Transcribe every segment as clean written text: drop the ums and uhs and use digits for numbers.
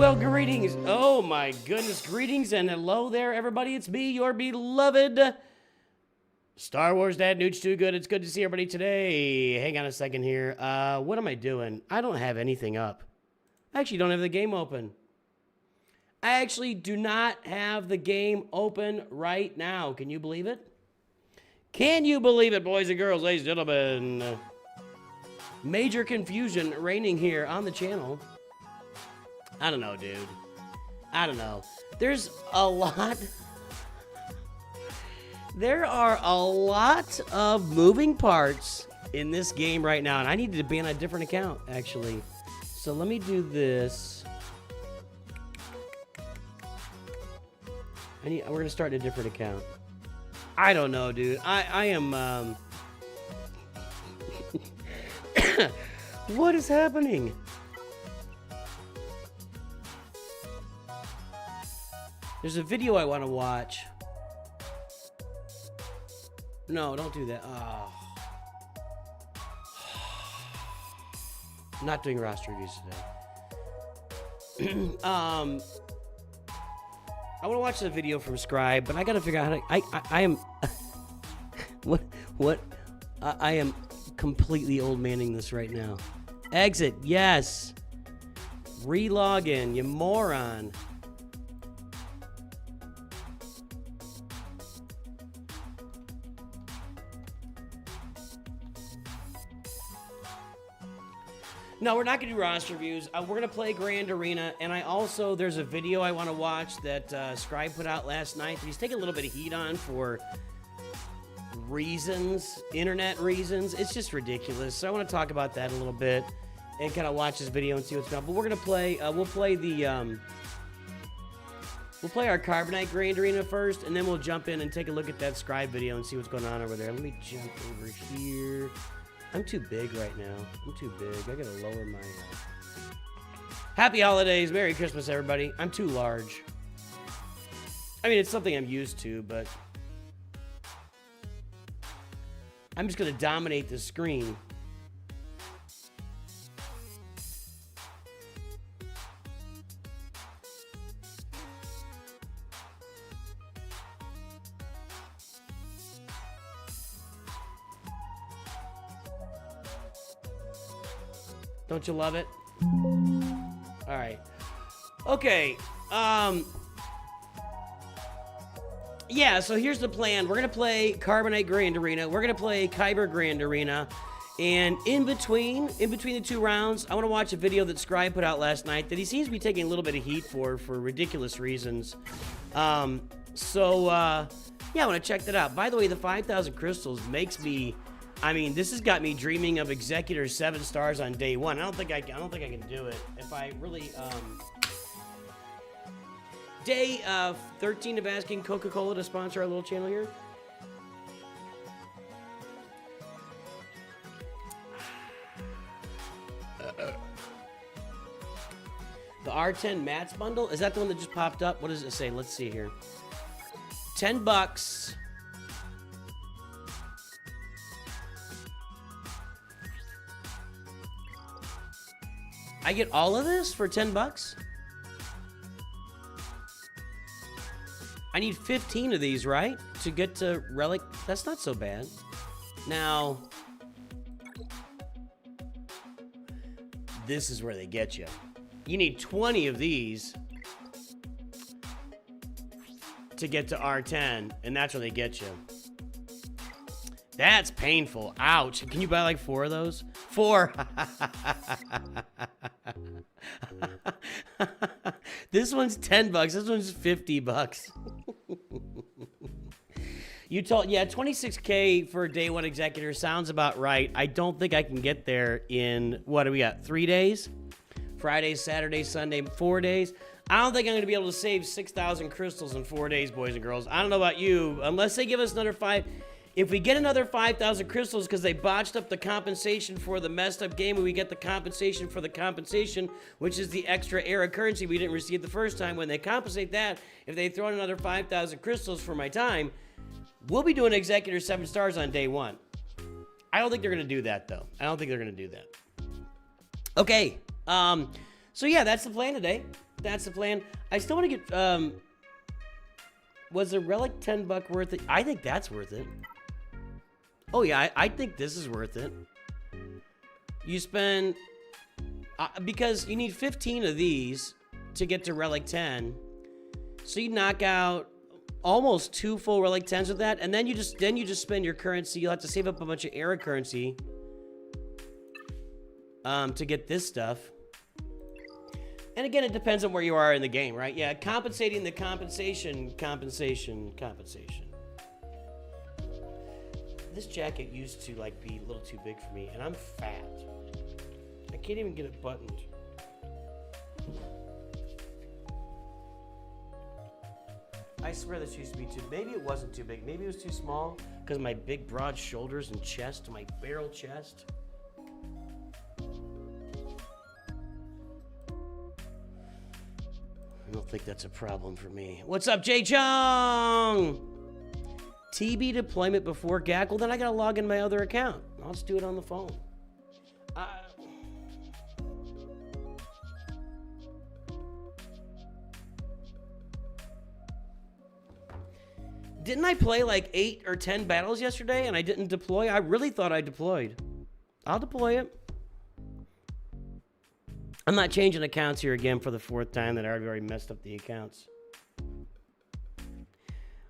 Well, greetings. Oh my goodness, greetings and hello there, everybody. It's me, your beloved Star Wars Dad, Nooch2Gud. It's good to see everybody today. Hang on a second here. What am I doing? I don't have anything up. I actually don't have the game open. I actually do not have the game open right now. Can you believe it? Can you believe it, boys and girls, ladies and gentlemen? Major confusion reigning here on the channel. I don't know, dude. I don't know. There's a lot. There are a lot of moving parts in this game right now, and I needed to be on a different account, actually. So let me do this. We're gonna start a different account. I don't know, dude. I am. What is happening? There's a video I want to watch. No, don't do that. Oh. I'm not doing roster reviews today. I want to watch the video from Scribe, but I got to figure out how to. I am. What? I am completely old manning this right now. Exit. Yes. Relog in, you moron. No, we're not going to do roster reviews. We're going to play Grand Arena, and there's a video I want to watch that Scribe put out last night that he's taking a little bit of heat on for reasons, internet reasons. It's just ridiculous. So I want to talk about that a little bit and kind of watch this video and see what's going on. But we're going to play, we'll play our Carbonite Grand Arena first, and then we'll jump in and take a look at that Scribe video and see what's going on over there. Let me jump over here. I'm too big right now. I'm too big. I gotta lower my... Happy holidays. Merry Christmas, everybody. I'm too large. I mean, it's something I'm used to, but... I'm just gonna dominate the screen. Don't you love it? All right. Okay. Yeah, so here's the plan. We're going to play Carbonite Grand Arena. We're going to play Kyber Grand Arena. And in between the two rounds, I want to watch a video that Scribe put out last night that he seems to be taking a little bit of heat for ridiculous reasons. Yeah, I want to check that out. By the way, the 5,000 crystals makes me... I mean, this has got me dreaming of Executor 7 stars on day one. I don't think I can do it. If I really, Day 13 of asking Coca-Cola to sponsor our little channel here. The R10 Mats bundle? Is that the one that just popped up? What does it say? Let's see here. $10. I get all of this for $10? I need 15 of these, right? To get to Relic. That's not so bad. Now, this is where they get you. You need 20 of these to get to R10, and that's where they get you. That's painful. Ouch. Can you buy like 4 of those? 4. This one's $10. This one's $50. You told, yeah, 26K for a day one executor sounds about right. I don't think I can get there in, what do we got, 3 days? Friday, Saturday, Sunday, 4 days. I don't think I'm going to be able to save 6,000 crystals in 4 days, boys and girls. I don't know about you. Unless they give us another 5... If we get another 5,000 crystals because they botched up the compensation for the messed up game and we get the compensation for the compensation, which is the extra era currency we didn't receive the first time, when they compensate that, if they throw in another 5,000 crystals for my time, we'll be doing Executor 7 stars on day one. I don't think they're going to do that, though. I don't think they're going to do that. Okay. So, yeah, that's the plan today. That's the plan. I still want to get, was the relic $10 worth it? I think that's worth it. Oh yeah, I think this is worth it. You spend, because you need 15 of these to get to relic 10. So you knock out almost 2 full relic 10s with that, and then you just spend your currency. You'll have to save up a bunch of era currency to get this stuff. And again, it depends on where you are in the game, right? Yeah, compensating the compensation. This jacket used to like be a little too big for me, and I'm fat. I can't even get it buttoned. I swear this used to be too, maybe it wasn't too big. Maybe it was too small because of my big broad shoulders and chest, my barrel chest. I don't think that's a problem for me. What's up, Jay Chung? TB deployment before GAC. Well, then I gotta log in my other account. I'll just do it on the phone. Didn't I play like 8 or 10 battles yesterday and I didn't deploy? I really thought I deployed. I'll deploy it. I'm not changing accounts here again for the 4th time that I already messed up the accounts.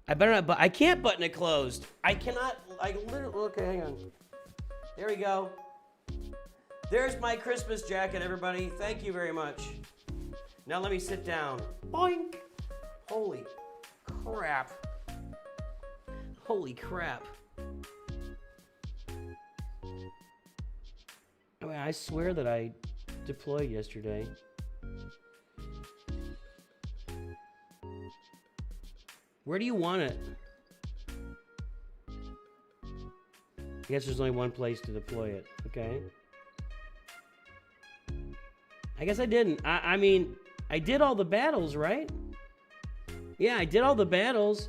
I better not, but I can't button it closed. I cannot, I literally, okay, hang on. There we go. There's my Christmas jacket, everybody. Thank you very much. Now let me sit down. Boink. Holy crap. Holy crap. I mean, I swear that I deployed yesterday. Where do you want it? I guess there's only one place to deploy it. Okay. I guess I didn't. I mean, I did all the battles, right? Yeah, I did all the battles.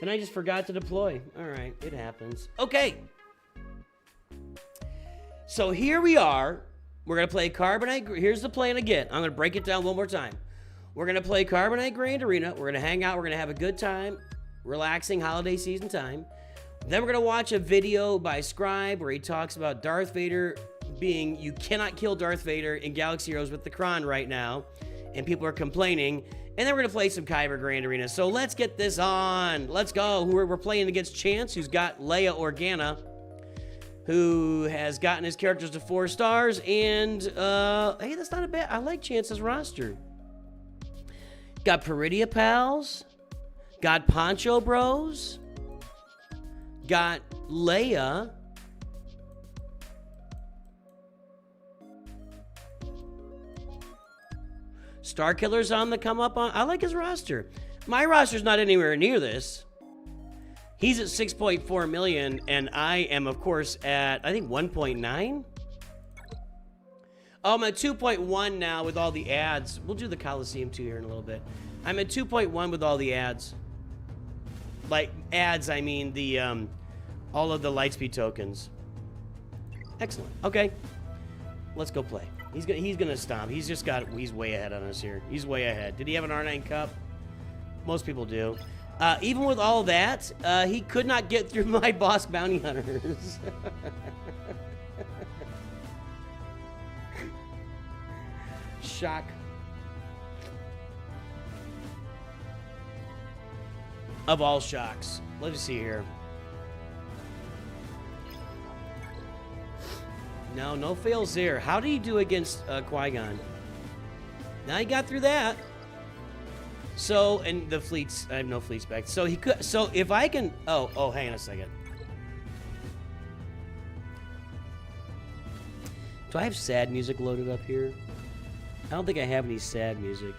Then I just forgot to deploy. All right, it happens. Okay. So here we are. We're going to play Carbonite. Here's the plan again. I'm going to break it down one more time. We're going to play Carbonite Grand Arena. We're going to hang out. We're going to have a good time. Relaxing holiday season time. Then we're going to watch a video by Scribe where he talks about Darth Vader being, you cannot kill Darth Vader in Galaxy Heroes with the Kron right now. And people are complaining. And then we're going to play some Kyber Grand Arena. So let's get this on. Let's go. We're playing against Chance, who's got Leia Organa, who has gotten his characters to 4 stars. And, hey, that's not a bad. I like Chance's roster. Got Peridia Pals. Got Poncho Bros. Got Leia. Starkiller's on the come up on. I like his roster. My roster's not anywhere near this. He's at 6.4 million, and I am, of course, at, I think, 1.9. Oh, I'm at 2.1 now with all the ads. We'll do the Coliseum 2 here in a little bit. I'm at 2.1 with all the ads. Like, ads, I mean the, all of the Lightspeed tokens. Excellent. Okay. Let's go play. He's gonna stomp. He's just got, he's way ahead on us here. He's way ahead. Did he have an R9 cup? Most people do. Even with all that, he could not get through my boss bounty hunters. Shock. Of all shocks. Let's see here. No fails there. How did he do against Qui-Gon? Now he got through that. So, and the fleets, I have no fleets back. So he could, so if I can, oh, hang on a second. Do I have sad music loaded up here? I don't think I have any sad music.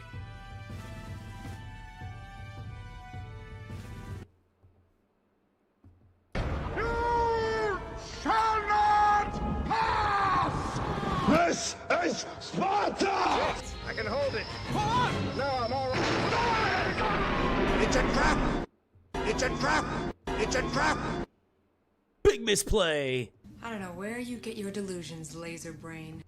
This is Sparta! I can hold it. Hold on! No, I'm all right. It's a trap! It's a trap! It's a trap! Big misplay. I don't know where you get your delusions, laser brain.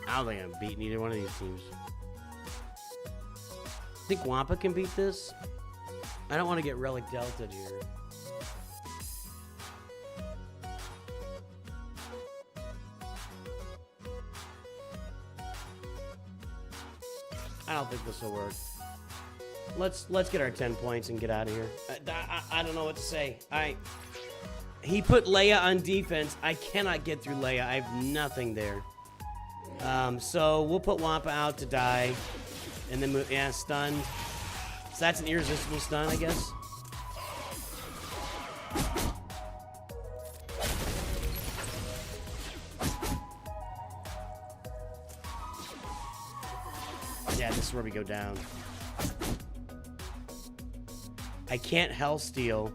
I don't think I'm beating either one of these teams. I think Wampa can beat this. I don't want to get Relic Delta here. I don't think this will work. Let's get our 10 points and get out of here. I don't know what to say. He put Leia on defense. I cannot get through Leia. I have nothing there. So we'll put Wampa out to die, and then yeah, stunned. So that's an irresistible stun, I guess. Yeah, this is where we go down. I can't Hellsteel,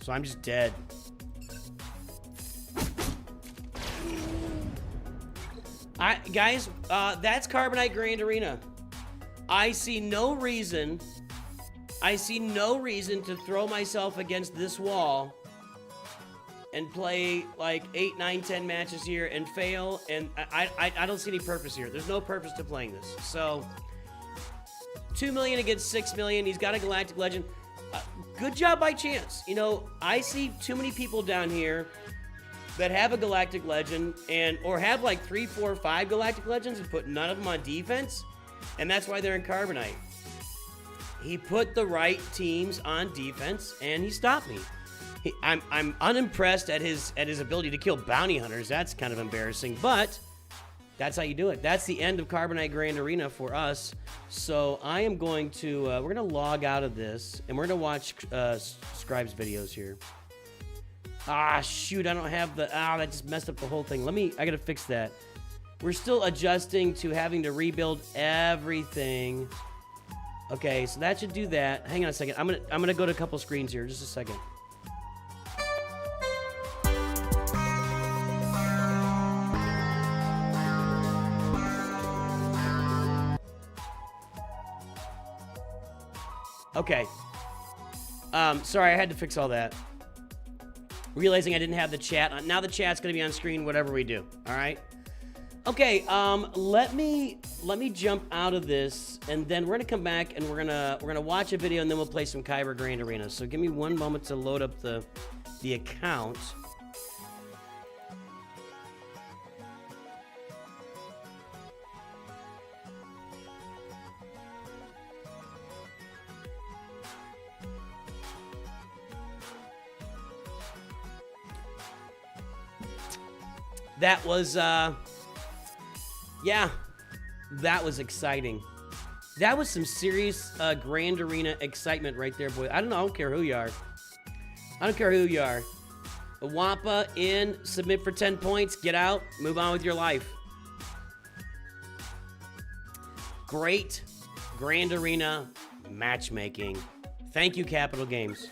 so I'm just dead. Guys, that's Carbonite Grand Arena. I see no reason to throw myself against this wall and play like 8, 9, 10 matches here and fail, and I don't see any purpose here. There's no purpose to playing this. So 2 million against 6 million. He's got a Galactic Legend. Good job by Chance. You know, I see too many people down here that have a Galactic Legend or have like 3, 4, 5 Galactic Legends and put none of them on defense, and that's why they're in Carbonite. He put the right teams on defense, and he stopped me. I'm unimpressed at his ability to kill bounty hunters. That's kind of embarrassing, but that's how you do it. That's the end of Carbonite Grand Arena for us. So I am going to, we're going to log out of this, and we're going to watch Scribe's videos here. Ah, shoot, I don't have the, that just messed up the whole thing. I got to fix that. We're still adjusting to having to rebuild everything. Okay, so that should do that. Hang on a second. I'm gonna go to a couple screens here. Just a second. Okay. Sorry, I had to fix all that. Realizing I didn't have the chat. Now the chat's gonna be on screen, whatever we do. All right. Okay. Let me jump out of this, and then we're gonna come back and we're gonna watch a video, and then we'll play some Kyber Grand Arena. So give me one moment to load up the account. That was, yeah, that was exciting. That was some serious Grand Arena excitement right there, boy. I don't care who you are. I don't care who you are. The Wampa in, submit for 10 points, get out, move on with your life. Great Grand Arena matchmaking. Thank you, Capital Games.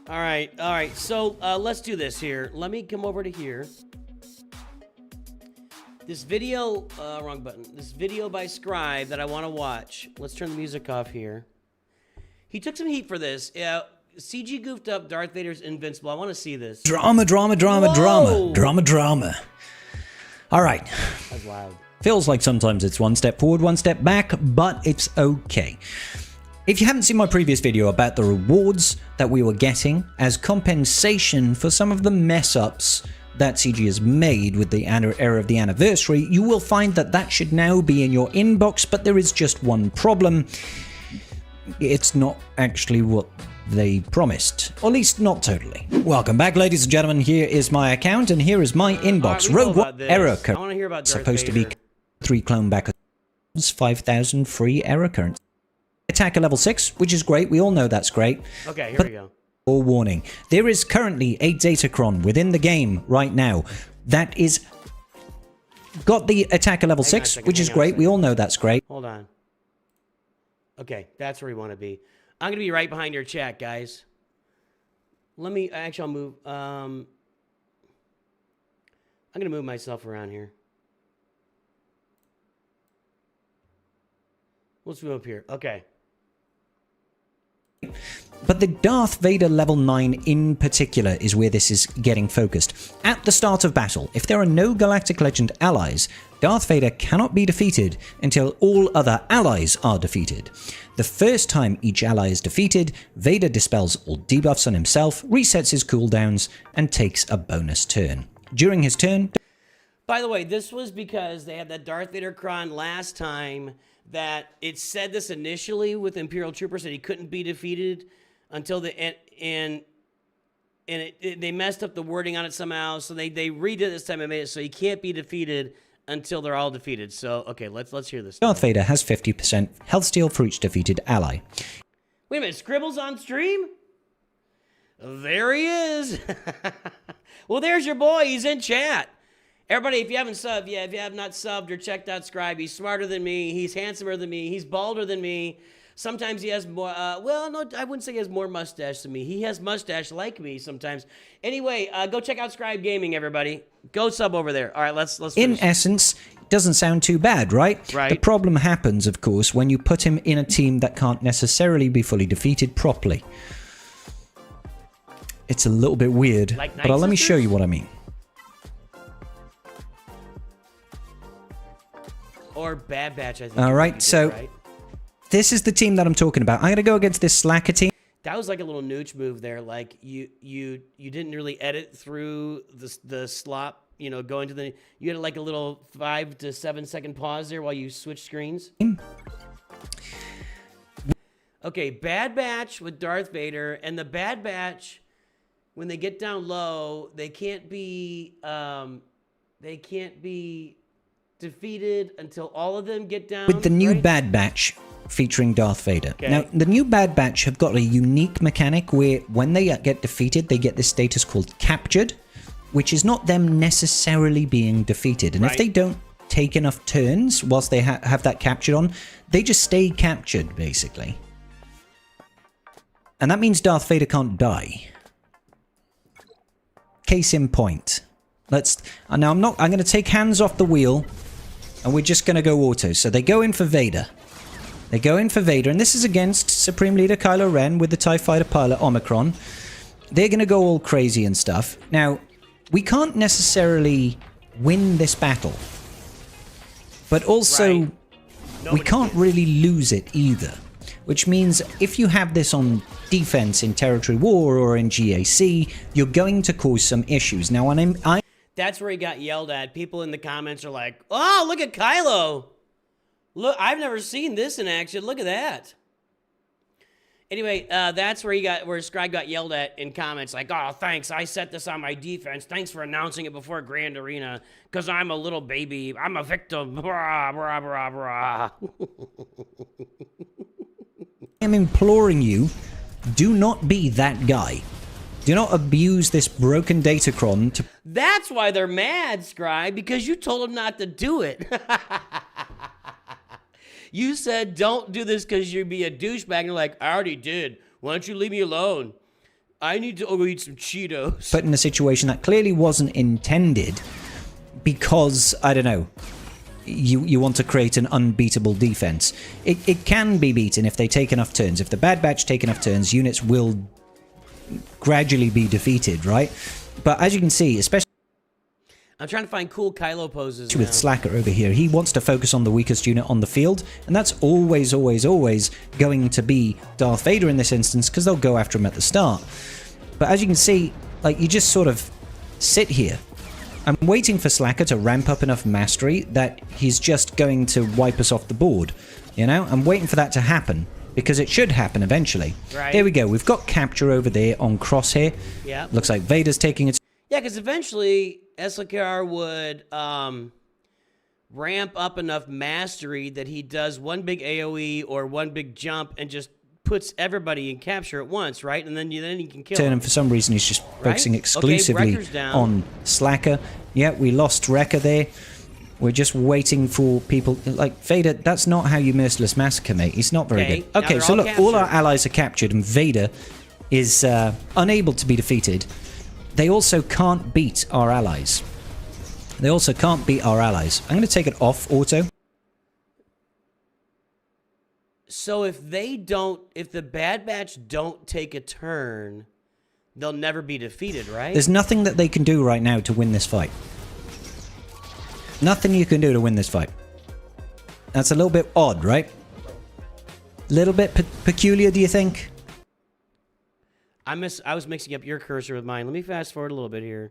All right, so let's do this here. Let me come over to here. This video, wrong button. This video by Scribe that I want to watch. Let's turn the music off here. He took some heat for this. CG goofed up Darth Vader's invincible. I want to see this. Drama. All right. That's loud. Feels like sometimes it's one step forward, one step back, but it's okay. If you haven't seen my previous video about the rewards that we were getting as compensation for some of the mess-ups that CG has made with the era of the anniversary, you will find that should now be in your inbox, but there is just one problem. It's not actually what they promised, or at least not totally. Welcome back, ladies and gentlemen. Here is my account, and here is my inbox. Rogue One error code. I want to hear about Darth supposed Vader. to be 3 clone back 5,000 free error currency. Attacker level 6, which is great. We all know that's great. Okay, here we go. Warning, there is currently a Datacron within the game right now that is got the attacker level 6, which is great. We all know that's great. Hold on. Okay, that's where we want to be. I'm going to be right behind your chat, guys. Let me, actually, I'll move. I'm going to move myself around here. Let's move up here. Okay. But the Darth Vader level 9 in particular is where this is getting focused. At the start of battle, if there are no Galactic Legend allies, Darth Vader cannot be defeated until all other allies are defeated. The first time each ally is defeated, Vader dispels all debuffs on himself, resets his cooldowns, and takes a bonus turn. During his turn... By the way, this was because they had that Darth Vader cron last time that it said this initially with Imperial Troopers that he couldn't be defeated until the end, and they messed up the wording on it somehow, so they redid it this time and made it so he can't be defeated until they're all defeated. So, okay, let's hear this. Darth Vader has 50% health steal for each defeated ally. Wait a minute, Scribble's on stream? There he is. Well, there's your boy. He's in chat. Everybody, if you haven't subbed, if you have not subbed or checked out Scribe, he's smarter than me. He's handsomer than me. He's balder than me. Sometimes he has more, well, no, I wouldn't say he has more mustache than me. He has mustache like me sometimes. Anyway, go check out Scribe Gaming, everybody. Go sub over there. All right, let's finish. In essence, it doesn't sound too bad, right? Right. The problem happens, of course, when you put him in a team that can't necessarily be fully defeated properly. It's a little bit weird, Like but let me show you what I mean. Or Bad Batch, I think. All right, so right? This is the team that I'm talking about. I'm going to go against this Slacker team. That was like a little nooch move there. Like you didn't really edit through the slop, you know, going to the, you had like a little 5 to 7 second pause there while you switch screens. Okay, Bad Batch with Darth Vader, and the Bad Batch, when they get down low, they can't be defeated until all of them get down. With the new right? Bad Batch featuring Darth Vader. Okay. Now, the new Bad Batch have got a unique mechanic where when they get defeated, they get this status called captured, which is not them necessarily being defeated. And if they don't take enough turns whilst they have that captured on, they just stay captured, basically. And that means Darth Vader can't die. Case in point. Now I'm going to take hands off the wheel, and we're just going to go auto. So they go in for Vader. They go in for Vader, and this is against Supreme Leader Kylo Ren with the TIE Fighter pilot Omicron. They're going to go all crazy and stuff. Now, we can't necessarily win this battle, but also we can't really lose it either. Which means if you have this on defense in Territory War or in GAC, you're going to cause some issues. Now, that's where he got yelled at. People in the comments are like, "Oh, look at Kylo! Look, I've never seen this in action. Look at that." Anyway, that's where Scribe got yelled at in comments, like, "Oh, thanks, I set this on my defense. Thanks for announcing it before Grand Arena, because I'm a little baby. I'm a victim." Brah, brah, brah, brah. I'm imploring you, do not be that guy. Do not abuse this broken datacron to... That's why they're mad, Scribe, because you told them not to do it. You said, don't do this because you'd be a douchebag. And you're like, I already did. Why don't you leave me alone? I need to go eat some Cheetos. But in a situation that clearly wasn't intended because, I don't know, you want to create an unbeatable defense. It can be beaten if they take enough turns. If the Bad Batch take enough turns, units will gradually be defeated, right? But as you can see, especially... I'm trying to find cool Kylo poses with Slacker over here, he wants to focus on the weakest unit on the field, and that's always, always, always going to be Darth Vader in this instance, because they'll go after him at the start. But as you can see, like, you just sort of sit here. I'm waiting for Slacker to ramp up enough mastery that he's just going to wipe us off the board. You know, I'm waiting for that to happen, because it should happen eventually. Right. There we go. We've got capture over there on Crosshair. Yeah. Looks like Vader's taking it. Yeah, because eventually Eslikar would ramp up enough mastery that he does one big AoE or one big jump and just puts everybody in capture at once, right? And then you can kill him. And for some reason, he's just focusing Right? exclusively Okay, Wrecker's down. on Slacker. Yeah, we lost Wrecker there. We're just waiting for people... Like, Vader, that's not how you merciless massacre, mate. He's not very Okay, good. now Okay, they're so all look, all our captured. allies are captured, and Vader is unable to be defeated. They also can't beat our allies. They also can't beat our allies. I'm going to take it off auto. So if the Bad Batch don't take a turn, they'll never be defeated, right? There's nothing that they can do right now to win this fight. Nothing you can do to win this fight. That's a little bit odd, right? A little bit peculiar, do you think? I was mixing up your cursor with mine. Let me fast forward a little bit here.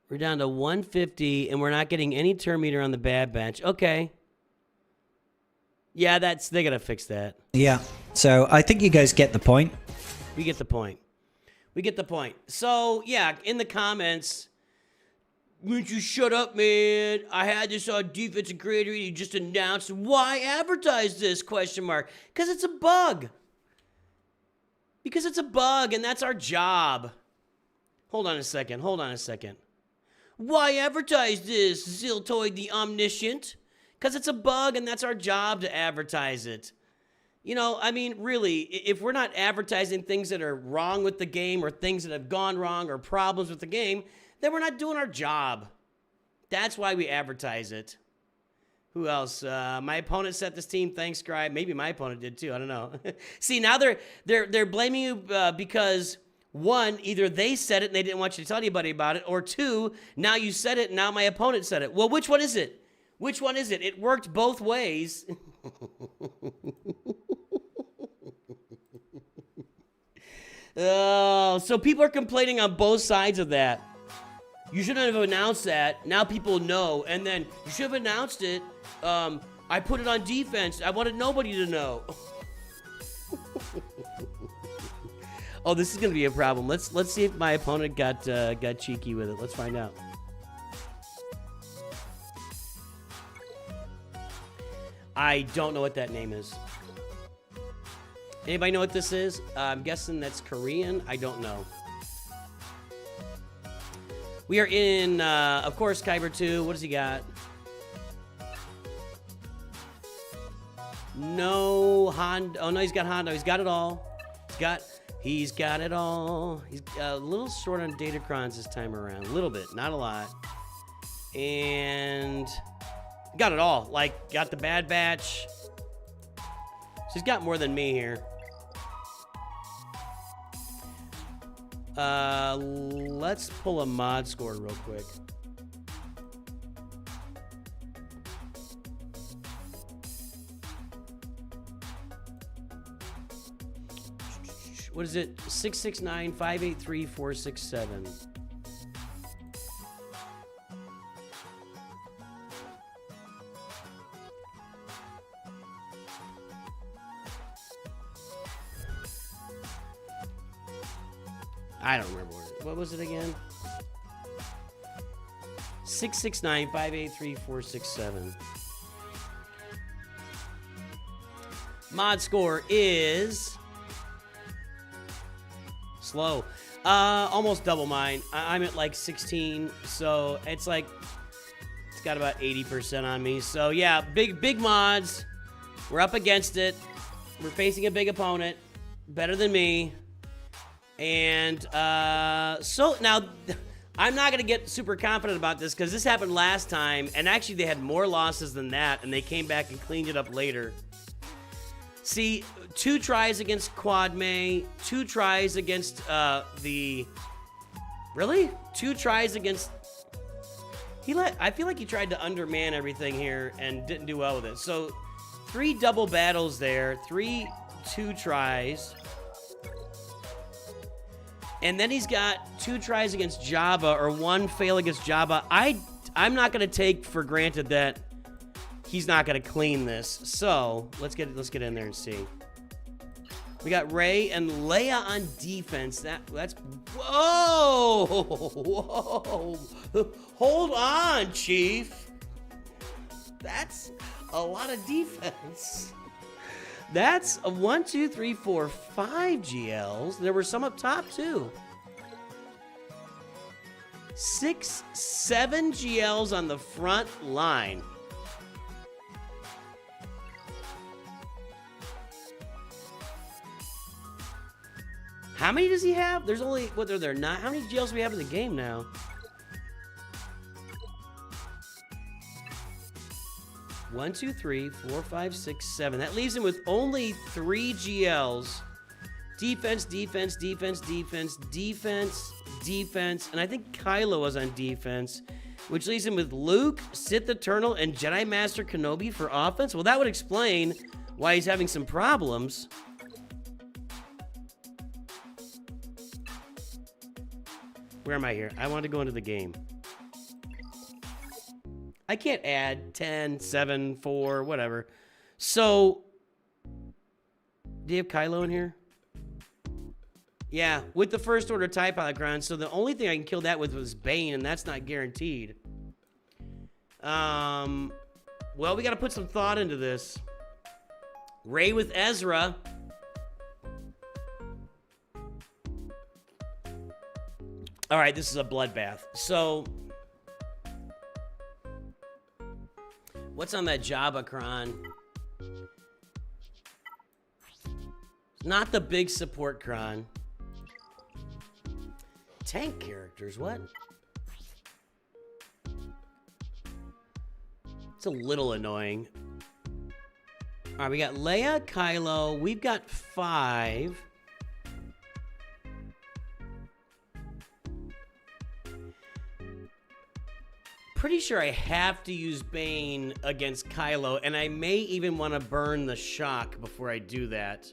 We're down to 150, and we're not getting any turn meter on the Bad Batch. Okay. Yeah, they gotta fix that. Yeah. So I think you guys get the point. We get the point. We get the point. So, yeah, in the comments, wouldn't you shut up, man? I had this on defensive creator, you just announced. Why advertise this, question mark? Because it's a bug. Because it's a bug, and that's our job. Hold on a second. Why advertise this, Ziltoid the Omniscient? Because it's a bug, and that's our job to advertise it. You know, I mean, really, if we're not advertising things that are wrong with the game or things that have gone wrong or problems with the game, then we're not doing our job. That's why we advertise it. Who else? My opponent set this team. Thanks, Scribe. Maybe my opponent did too. I don't know. See, now they're blaming you because... one, either they said it and they didn't want you to tell anybody about it, or two, now you said it and now my opponent said it. Well, which one is it? Which one is it? It worked both ways. Oh, so people are complaining on both sides of that. You shouldn't have announced that. Now people know. And then you should have announced it. I put it on defense. I wanted nobody to know. Oh, this is gonna be a problem. Let's see if my opponent got cheeky with it. Let's find out. I don't know what that name is. Anybody know what this is? I'm guessing that's Korean. I don't know. We are in, of course, Kyber 2. What does he got? No Honda. Oh no, he's got Honda. He's got it all. He's got it all. He's a little short on Datacrons this time around. A little bit, not a lot. And got it all. Like, got the Bad Batch. She's got more than me here. Let's pull a mod score real quick. What is it? 669-583-467. I don't remember what was it again? 669-583-467. Mod score is slow. Almost double mine. I'm at like 16, so it's like it's got about 80% on me. So yeah, big mods. We're up against it. We're facing a big opponent, better than me. And so now I'm not gonna get super confident about this because this happened last time, and actually they had more losses than that, and they came back and cleaned it up later. See, 2 tries against Quad May, 2 tries against really? 2 tries against... I feel like he tried to underman everything here and didn't do well with it. So 3 double battles there, 2 tries. And then he's got 2 tries against Jabba, or 1 fail against Jabba. I'm not gonna take for granted that he's not gonna clean this. So let's get in there and see. We got Rey and Leia on defense. That's whoa. Hold on, Chief. That's a lot of defense. That's a 1, 2, 3, 4, 5 GLs. There were some up top too. 6, 7 GLs on the front line. How many does he have? There's only, what are there, 9? How many GLs do we have in the game now? 1, 2, 3, 4, 5, 6, 7. That leaves him with only 3 GLs. Defense, defense, defense, defense, defense, defense. And I think Kylo was on defense, which leaves him with Luke, Sith Eternal, and Jedi Master Kenobi for offense. Well, that would explain why he's having some problems. Where am I here? I want to go into the game. I can't add 10, 7, 4, whatever. So, do you have Kylo in here? Yeah, with the First Order TIE Pilot crown. So the only thing I can kill that with was Bane, and that's not guaranteed. Well, we got to put some thought into this. Rey with Ezra. All right, this is a bloodbath. So, what's on that Jabba cron? Not the big support cron. Tank characters, what? It's a little annoying. All right, we got Leia, Kylo. We've got 5. Pretty sure I have to use Bane against Kylo, and I may even want to burn the shock before I do that.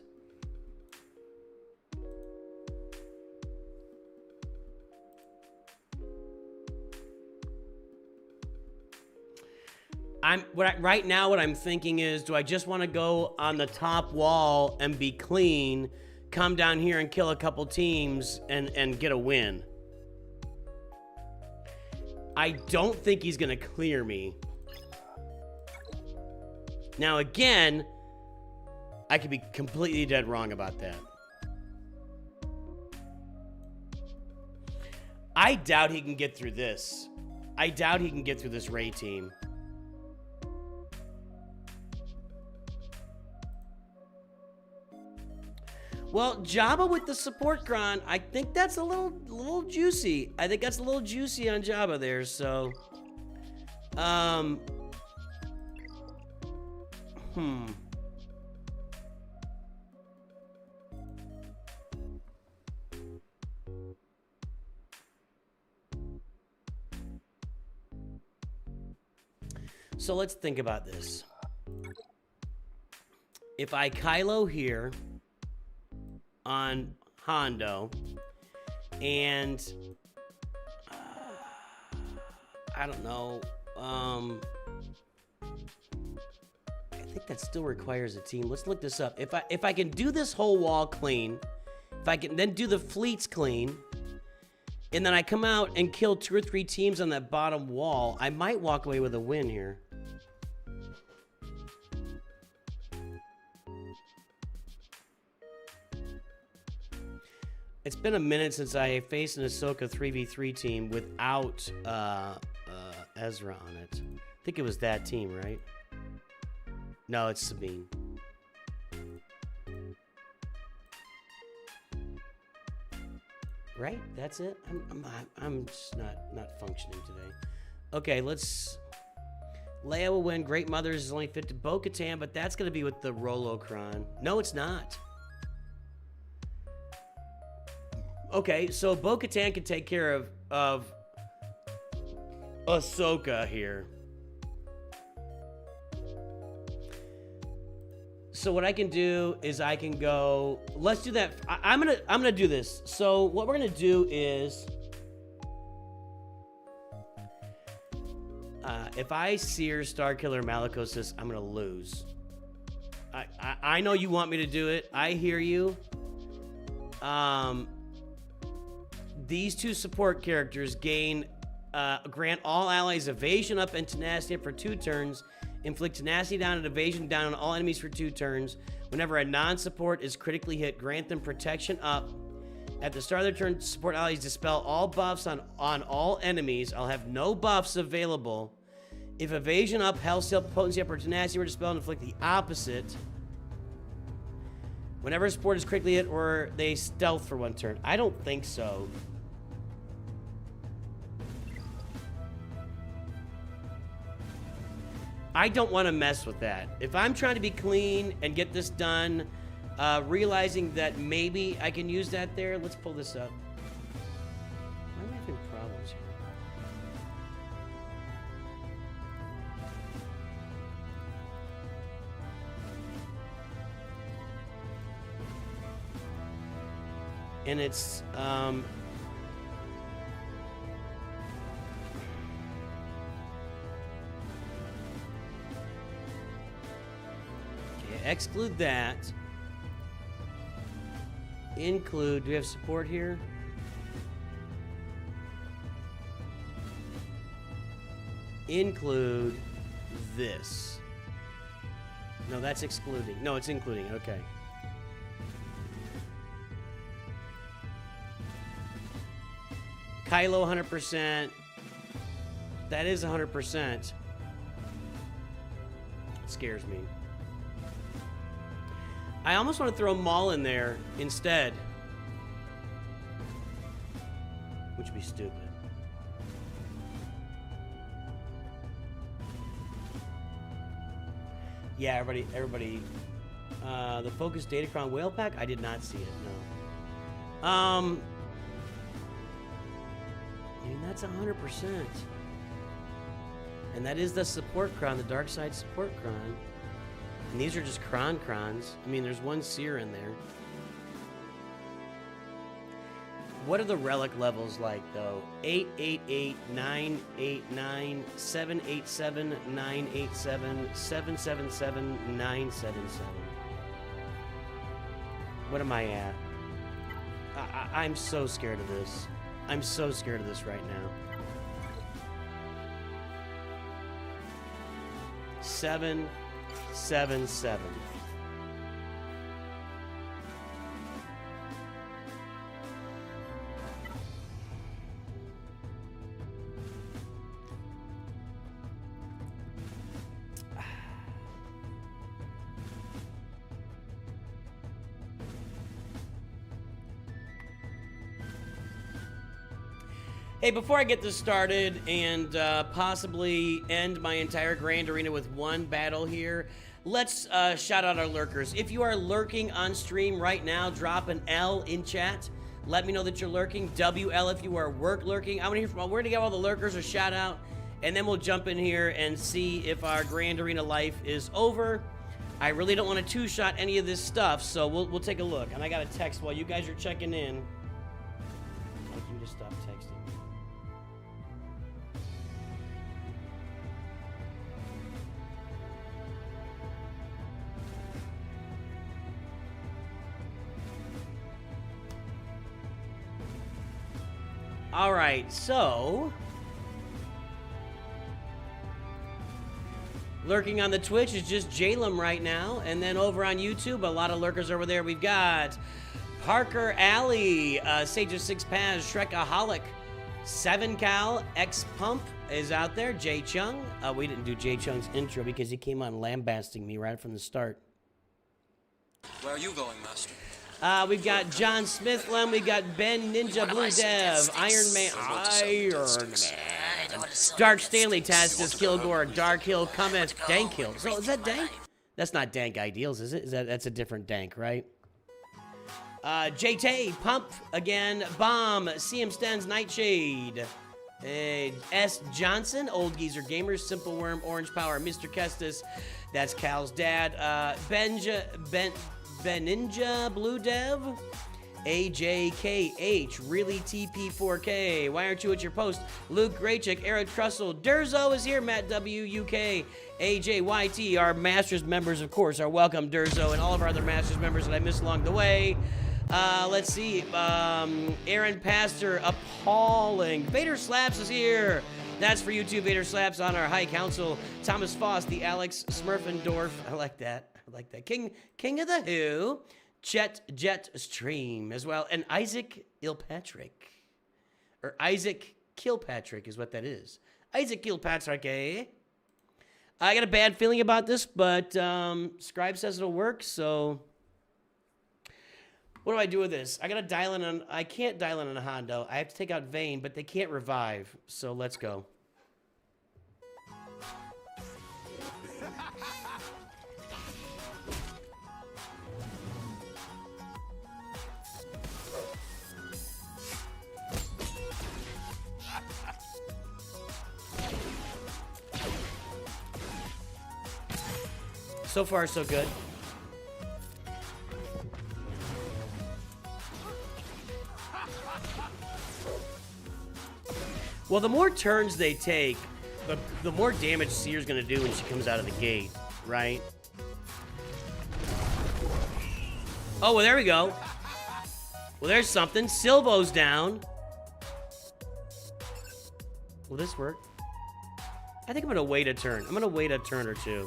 Right now what I'm thinking is, do I just want to go on the top wall and be clean, come down here and kill a couple teams and get a win? I don't think he's going to clear me. Now, again, I could be completely dead wrong about that. I doubt he can get through this. I doubt he can get through this Rey team. Well, Jabba with the support cron, I think that's a little juicy. I think that's a little juicy on Jabba there, so. So let's think about this. If I Kylo here on Hondo, and I don't know, I think that still requires a team. Let's look this up. If I can do this whole wall clean, if I can then do the fleets clean, and then I come out and kill 2 or 3 teams on that bottom wall, I might walk away with a win here. It's been a minute since I faced an Ahsoka 3v3 team without Ezra on it. I think it was that team, right? No, it's Sabine. Right? That's it? I'm just not functioning today. Okay, let's... Leia will win. Great Mothers is only fit to Bo-Katan, but that's going to be with the Rolocron. No, it's not. Okay, so Bo-Katan can take care of Ahsoka here. So what I can do is I can go. Let's do that. I'm gonna do this. So what we're gonna do is, if I sear Starkiller Malicos, I'm gonna lose. I know you want me to do it. I hear you. These 2 support characters grant all allies evasion up and tenacity up for 2 turns. Inflict tenacity down and evasion down on all enemies for 2 turns. Whenever a non-support is critically hit, grant them protection up. At the start of their turn, support allies dispel all buffs on all enemies. I'll have no buffs available. If evasion up, health, potency up, or tenacity were dispelled, inflict the opposite. Whenever a support is critically hit or they stealth for 1 turn. I don't think so. I don't want to mess with that. If I'm trying to be clean and get this done, realizing that maybe I can use that there, let's pull this up. Why am I having problems here? And it's, exclude that. Include, do we have support here? Include this. No, that's excluding. No, it's including. Okay. Kylo 100%. That is 100%. It scares me. I almost want to throw Maul in there instead. Which would be stupid. Yeah, everybody. The Focus Datacron Whale Pack? I did not see it, no. I mean, that's 100%. And that is the support cron, the dark side support cron. And these are just crons. I mean, there's one seer in there. What are the relic levels like, though? 888, 989, 787, 987, 777, 977. What am I at? I'm so scared of this. I'm so scared of this right now. 777. Hey, before I get this started and possibly end my entire Grand Arena with one battle here, let's shout out our lurkers. If you are lurking on stream right now, drop an L in chat. Let me know that you're lurking. WL if you are work lurking. I'm gonna we're gonna give all the lurkers a shout out, and then we'll jump in here and see if our Grand Arena life is over. I really don't want to two-shot any of this stuff, so we'll take a look. And I got a text while you guys are checking in. I'd like you to stop texting. All right, so lurking on the Twitch is just Jalem right now, and then over on YouTube, a lot of lurkers over there. We've got Parker Alley, Sage of Six Paths, Shrekaholic, 7Cal, X Pump is out there. Jay Chung. We didn't do Jay Chung's intro because he came on lambasting me right from the start. Where are you going, Master? We've got John Smithlem, we got Ben Ninja Blue Dev, Iron Man, Dark Stanley, Tastus, Kilgore, Dark Hill, Cometh, Dank Hill. So is that Dank? That's not Dank Ideals, is it? That's a different Dank, right? JT, Pump again, Bomb, CM Stens, Nightshade, S. Johnson, Old Geezer Gamers, Simple Worm, Orange Power, Mr. Kestis, that's Cal's dad, Beninja Blue Dev, AJKH, Really TP4K, Why Aren't You at Your Post, Luke Graychick, Eric Trussell, Durzo is here, Matt WUK, AJYT, our Masters members, of course, are welcome, Durzo, and all of our other Masters members that I missed along the way. Let's see, Aaron Pastor, Appalling, Vader Slaps is here. That's for you too, Vader Slaps on our High Council. Thomas Foss, the Alex Smurfendorf, I like that. I like that. King of the Who, Jet Stream as well, and Isaac Kilpatrick, or Isaac Kilpatrick is what that is. Isaac Kilpatrick, eh? I got a bad feeling about this, but Scribe says it'll work, so what do I do with this? I gotta dial in on, I can't dial in on a Hondo. I have to take out Vayne, but they can't revive, so let's go. So far, so good. Well, the more turns they take, the more damage Seer's gonna do when she comes out of the gate, right? Oh, well, there we go. Well, there's something. Silvo's down. Will this work? I think I'm gonna wait a turn. I'm gonna wait a turn or two.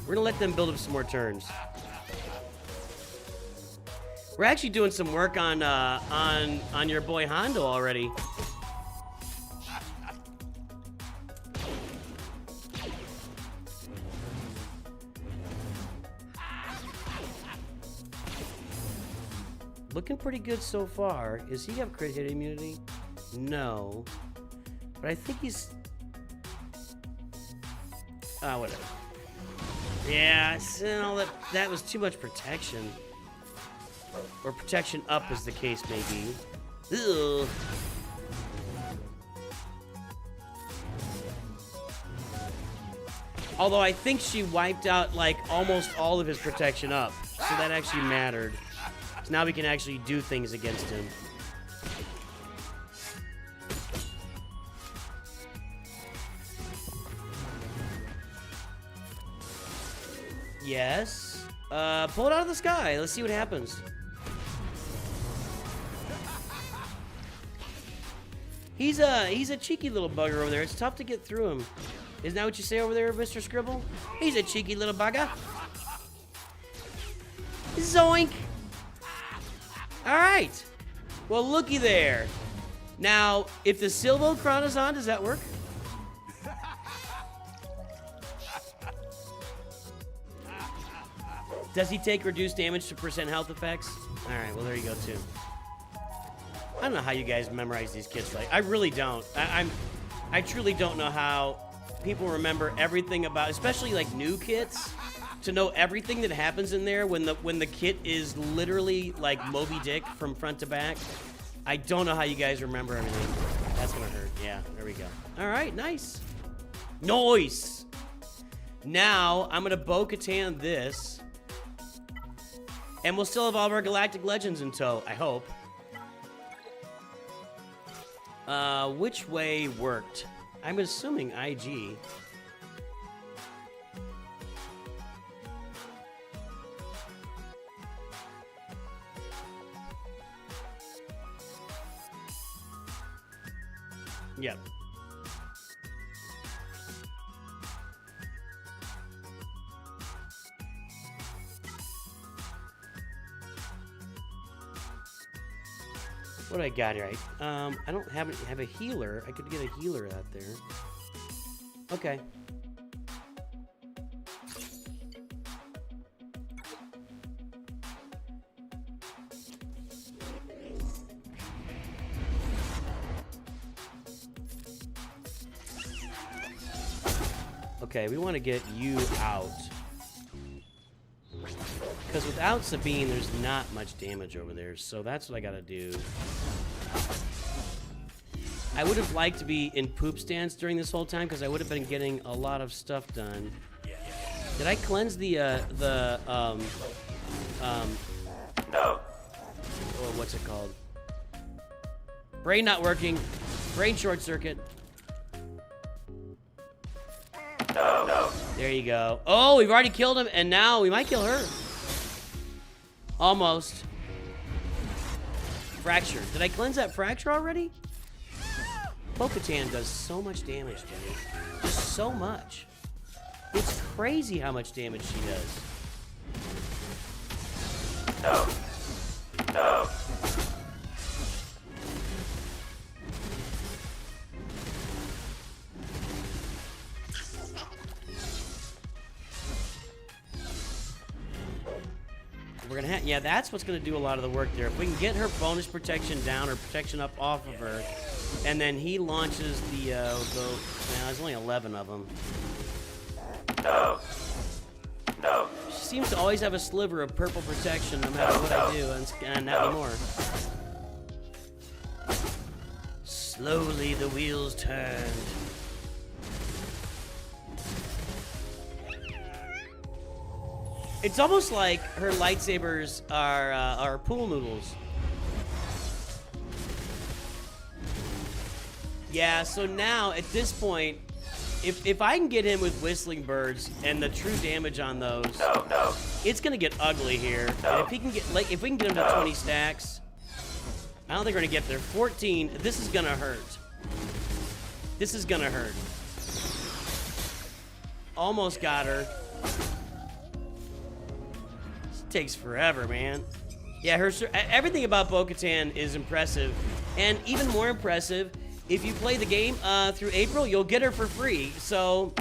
We're gonna let them build up some more turns. We're actually doing some work on your boy Hondo already. Looking pretty good so far. Does he have crit hit immunity? No. But I think he's... Ah, whatever. Yeah, no, that was too much protection. Or protection up, as the case may be. Ugh. Although I think she wiped out, like, almost all of his protection up. So that actually mattered. So now we can actually do things against him. Yes. Pull it out of the sky. Let's see what happens. He's a cheeky little bugger over there. It's tough to get through him. Isn't that what you say over there, Mr. Scribble? He's a cheeky little bugger. Zoink. All right. Well, looky there. Now, if the Silvo Crown is on, does that work? Does he take reduced damage to percent health effects? All right, well, there you go, too. I don't know how you guys memorize these kits. Like, I really don't. I truly don't know how people remember everything about, especially, like, new kits, to know everything that happens in there when the kit is literally, like, Moby Dick from front to back. I don't know how you guys remember everything. That's gonna hurt. Yeah, there we go. All right, nice. Nice. Now, I'm gonna Bo-Katan this. And we'll still have all of our Galactic Legends in tow, I hope. Which way worked? I'm assuming IG. Yep. What do I got here? I don't have a healer. I could get a healer out there. Okay. Okay, we want to get you out. Because without Sabine, there's not much damage over there, so that's what I gotta do. I would have liked to be in poop stance during this whole time, because I would have been getting a lot of stuff done. Did I cleanse oh, what's it called? Brain not working. Brain short circuit. There you go. Oh, we've already killed him, and now we might kill her. Almost. Fracture. Did I cleanse that fracture already? Bo-Katan does so much damage, dude. Just so much. It's crazy how much damage she does. No. No. We're gonna have, yeah, that's what's gonna do a lot of the work there. If we can get her bonus protection down or protection up off of her, and then he launches the there's only 11 of them. No. No. She seems to always have a sliver of purple protection no matter what I do, and not anymore. Slowly the wheels turned. It's almost like her lightsabers are pool noodles. Yeah, so now at this point, if I can get him with whistling birds and the true damage on those, it's gonna get ugly here. And if he can get, like, if we can get him to 20 stacks, I don't think we're gonna get there. 14. This is gonna hurt. This is gonna hurt. Almost got her. This takes forever, man. Yeah, everything about Bo-Katan is impressive, and even more impressive. If you play the game through April, you'll get her for free. So,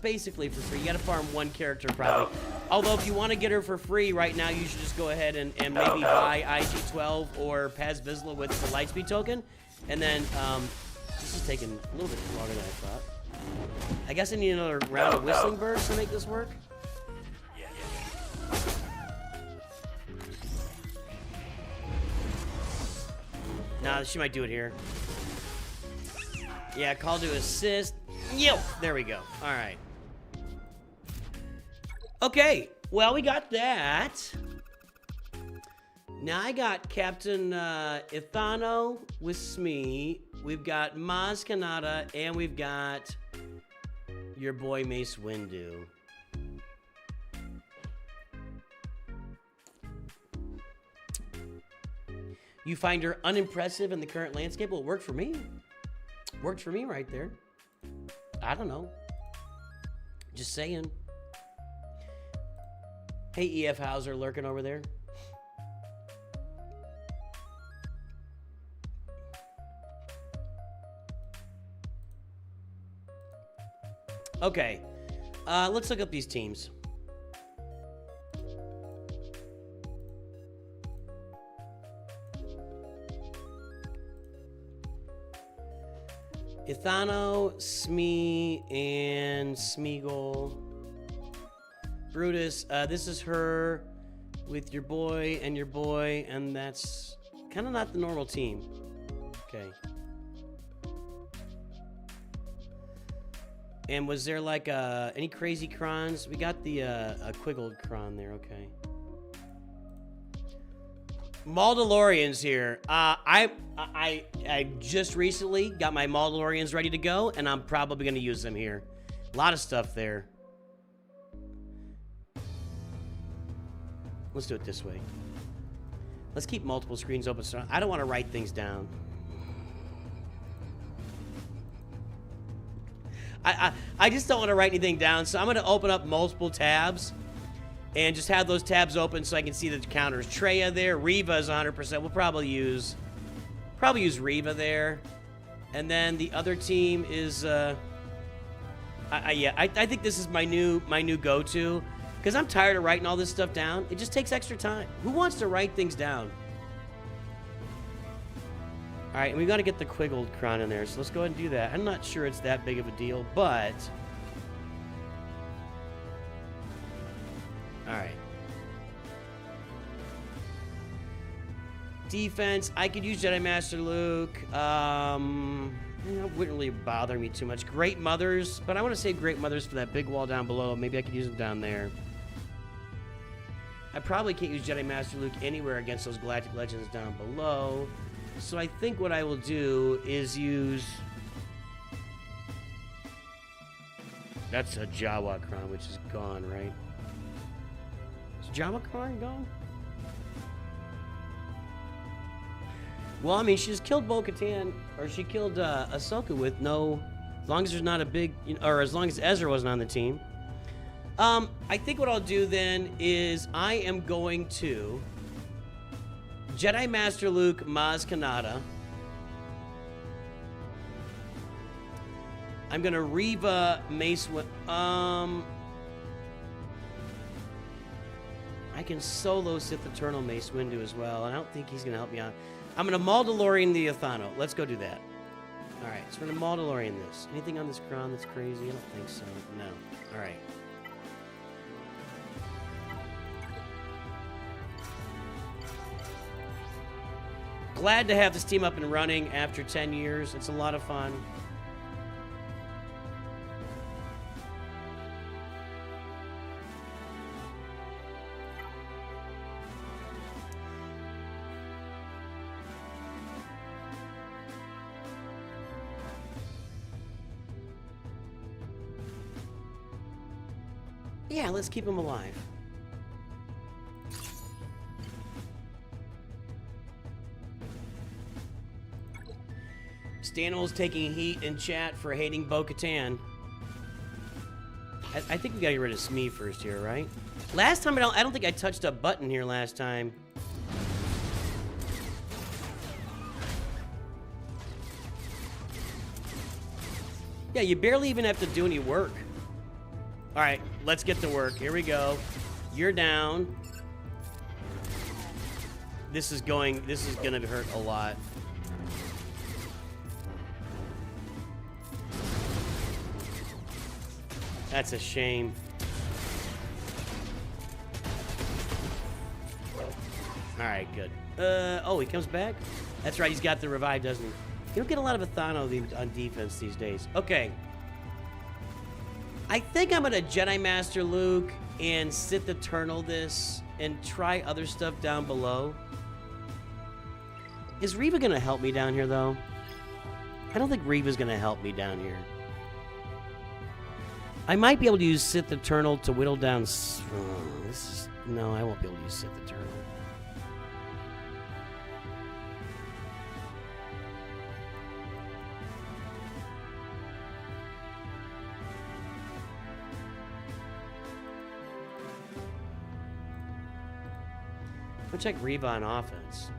basically for free. You gotta farm one character probably. Although if you want to get her for free right now, you should just go ahead and maybe buy IG-12 or Paz Vizsla with the Lightspeed token. And then, this is taking a little bit longer than I thought. I guess I need another round of Whistling Birds to make this work. Nah, she might do it here. Yeah, call to assist. Yo, there we go. All right. Okay, well, we got that. Now I got Captain Ithano with Smee. We've got Maz Kanata, and we've got your boy Mace Windu. You find her unimpressive in the current landscape? Well, it worked for me. Worked for me right there. I don't know. Just saying. Hey, E.F. Hauser lurking over there. Okay. Let's look up these teams. Ithano, Smee, and Smeagol. Brutus, this is her with your boy, and that's kind of not the normal team. Okay. And was there like any crazy crons? We got the a Quiggled cron there, okay. Mandalorians here. I just recently got my Mandalorians ready to go, and I'm probably going to use them here. A lot of stuff there. Let's do it this way. Let's keep multiple screens open. So I don't want to write things down. I just don't want to write anything down, so I'm going to open up multiple tabs and just have those tabs open so I can see the counters. Traya there, Reva is 100%. We'll probably use Reva there, and then the other team is yeah. I think this is my new go-to because I'm tired of writing all this stuff down. It just takes extra time. Who wants to write things down? All right, and we got to get the Quiggled cron in there, so let's go ahead and do that. I'm not sure it's that big of a deal, but all right. Defense, I could use Jedi Master Luke. It wouldn't really bother me too much. Great Mothers, but I want to save Great Mothers for that big wall down below. Maybe I could use them down there. I probably can't use Jedi Master Luke anywhere against those Galactic Legends down below. So I think what I will do is use... That's a Jawa cron, which is gone, right? Is Jawa cron gone? Well, I mean, she just killed Bo-Katan, or she killed Ahsoka with no... As long as there's not a big... or as long as Ezra wasn't on the team. I think what I'll do then is I am going to... Jedi Master Luke, Maz Kanata. I'm gonna Reva Mace... I can solo Sith Eternal Mace Windu as well, and I don't think he's gonna help me out. I'm gonna Mandalorian the Ithano. Let's go do that. All right, so we're gonna Mandalorian this. Anything on this cron that's crazy? I don't think so. No. All right. Glad to have this team up and running after 10 years. It's a lot of fun. Yeah, let's keep him alive. Stanimals taking heat in chat for hating Bo-Katan. I think we gotta get rid of Smee first here, right? Last time, I don't think I touched a button here last time. Yeah, you barely even have to do any work. All right, let's get to work. Here we go. You're down. This is gonna hurt a lot. That's a shame. All right, good. Oh, he comes back? That's right, he's got the revive, doesn't he? You don't get a lot of Athano on defense these days. Okay. I think I'm gonna Jedi Master Luke and Sith Eternal this and try other stuff down below. Is Reva gonna help me down here, though? I don't think Reva's gonna help me down here. I might be able to use Sith Eternal to whittle down... no, I won't be able to use Sith Eternal. I'll check Reva on offense.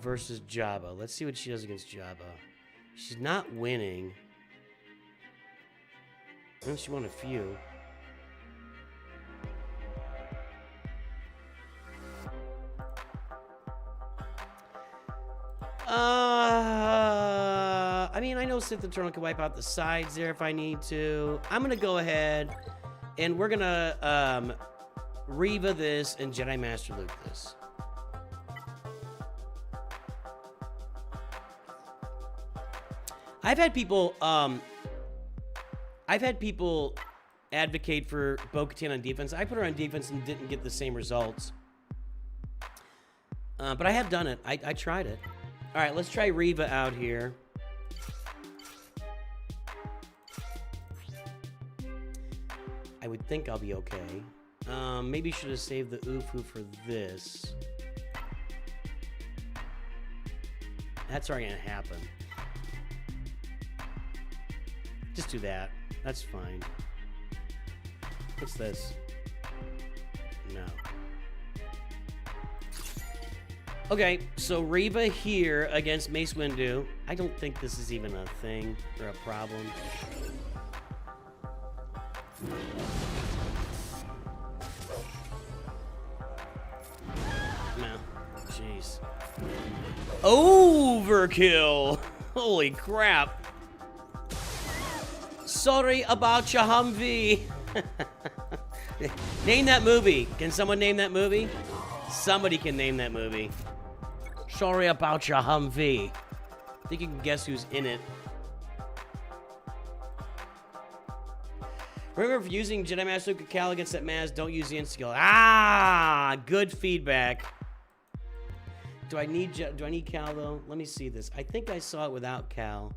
Versus Jabba. Let's see what she does against Jabba. She's not winning. Well, she won a few. I mean, I know Sith Eternal can wipe out the sides there if I need to. I'm gonna go ahead and we're gonna Reva this and Jedi Master Luke this. I've had people advocate for Bo-Katan on defense. I put her on defense and didn't get the same results. But I have done it. I tried it. All right, let's try Reva out here. I would think I'll be okay. Maybe should have saved the Ufu for this. That's already gonna happen. Just do that. That's fine. What's this? No. Okay, so Reva here against Mace Windu. I don't think this is even a thing or a problem. No. Jeez. Overkill! Holy crap. Sorry about your Humvee. Name that movie. Can someone name that movie? Somebody can name that movie. Sorry about your Humvee. I think you can guess who's in it. Remember, if using Jedi Master Luke Cal against that Maz, don't use the insta-kill. Ah, good feedback. Do I need Cal though? Let me see this. I think I saw it without Cal.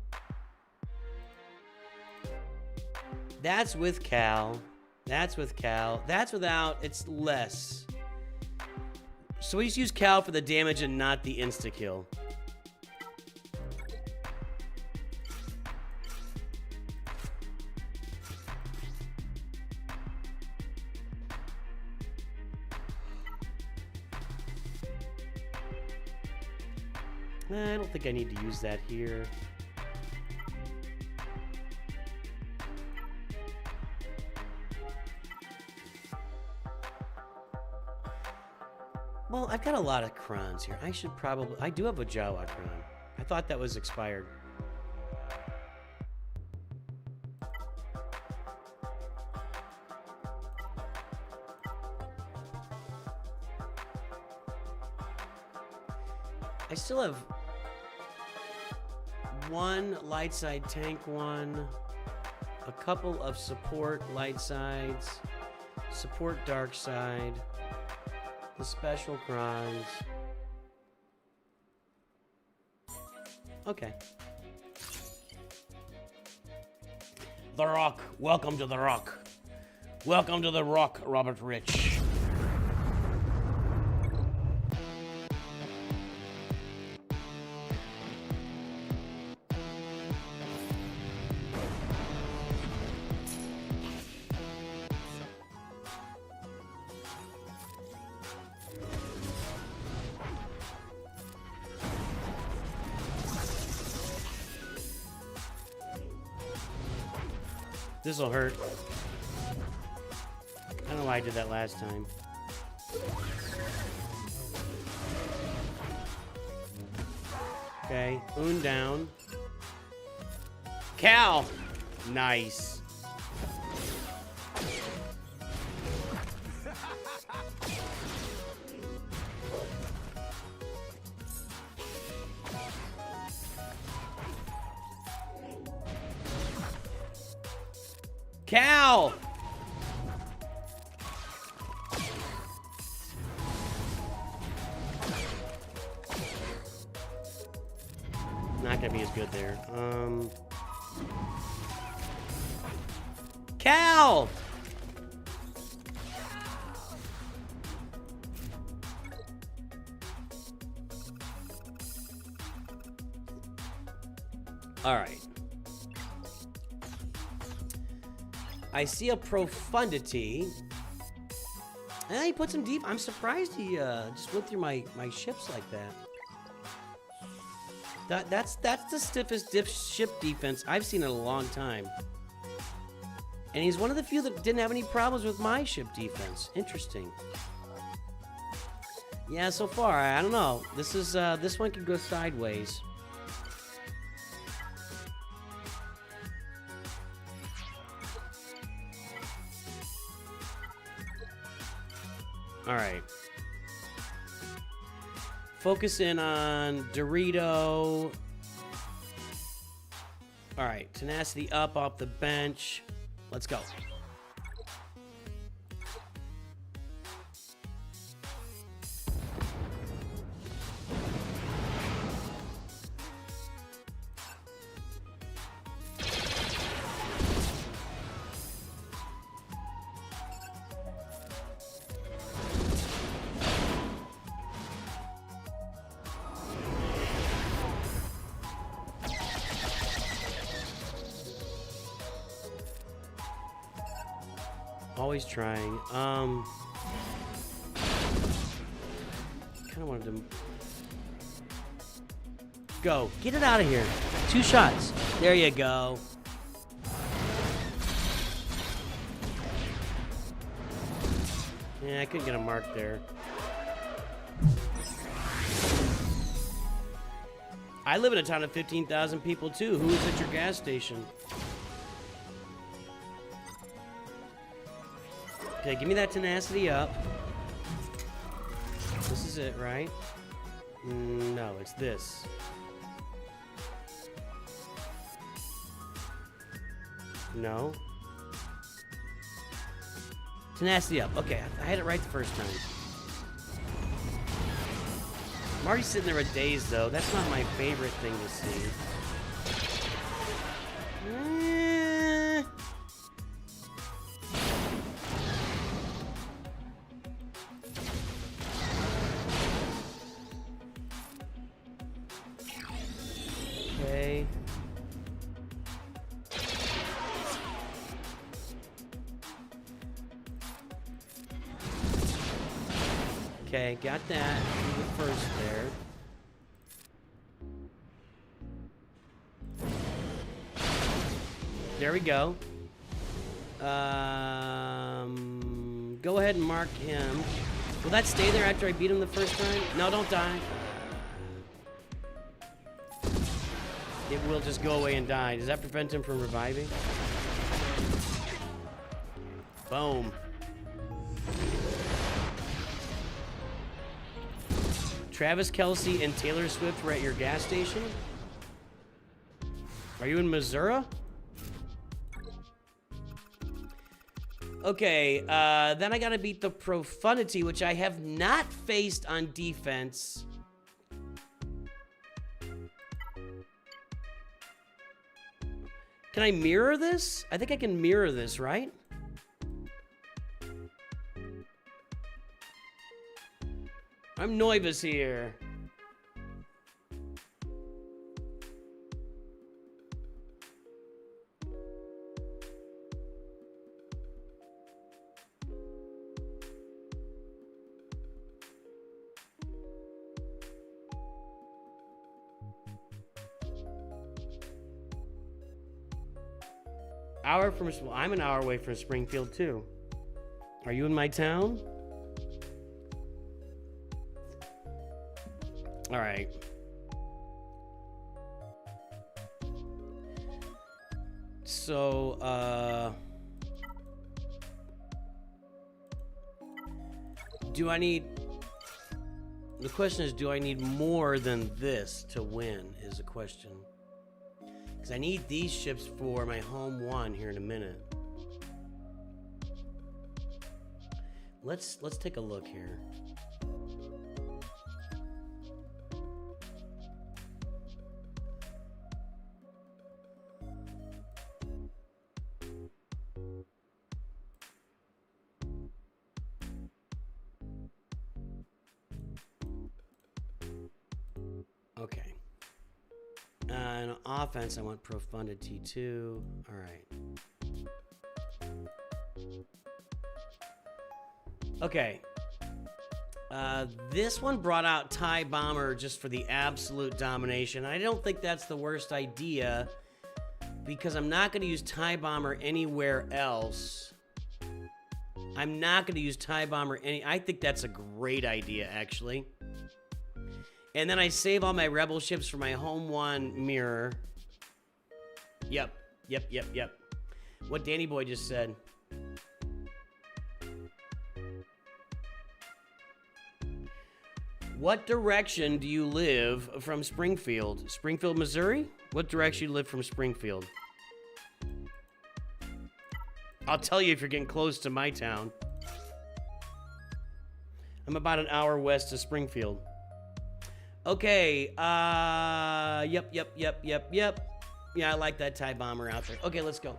That's with Cal. That's with Cal. That's without. It's less. So we just use Cal for the damage and not the insta-kill. I don't think I need to use that here. Well, I've got a lot of crons here. I should probably... I do have a Jawa cron. I thought that was expired. I still have one light side tank one, a couple of support light sides, support dark side, the special crons. Okay. The Rock. Welcome to The Rock. Welcome to The Rock, Robert Rich. This'll hurt. I don't know why I did that last time. Okay, Un down. Cal! Nice. Cal! Not gonna be as good there. Cal! All right. I see a profundity. And he put some deep. I'm surprised he just went through my ships like that. That's the stiffest ship defense I've seen in a long time. And he's one of the few that didn't have any problems with my ship defense. Interesting. Yeah, so far, I don't know. This is this one could go sideways. All right. Focus in on Dorito. All right. Tenacity up off the bench. Let's go. Always trying. Kind of wanted to go. Get it out of here. 2 shots. There you go. Yeah, I couldn't get a mark there. I live in a town of 15,000 people too. Who is at your gas station? Okay, give me that tenacity up. This is it, right? No, it's this. No. Tenacity up. Okay, I had it right the first time. I'm already sitting there with days, though. That's not my favorite thing to see. Okay. Okay, got that. Do the first there. There we go. Go ahead and mark him. Will that stay there after I beat him the first time? No, don't die. It will just go away and die. Does that prevent him from reviving? Boom. Travis Kelce and Taylor Swift were at your gas station? Are you in Missouri? Okay, then I gotta beat the Profundity, which I have not faced on defense. Can I mirror this? I think I can mirror this, right? I'm Noivus here. Hour from, I'm an hour away from Springfield too. Are you in my town? All right. So, do I need, the question is, do I need more than this to win is the question. Because I need these ships for my home one here in a minute. Let's take a look here. Okay. And offense, I want profundity 2. All right. Okay. This one brought out TIE Bomber just for the absolute domination. I don't think that's the worst idea because I'm not going to use TIE Bomber anywhere else. I'm not going to use TIE Bomber I think that's a great idea, actually. And then I save all my rebel ships for my home one mirror. Yep. What Danny Boy just said. What direction do you live from Springfield? Springfield, Missouri? What direction you live from Springfield? I'll tell you if you're getting close to my town. I'm about an hour west of Springfield. Okay, yep. Yeah, I like that TIE Bomber out there. Okay, let's go.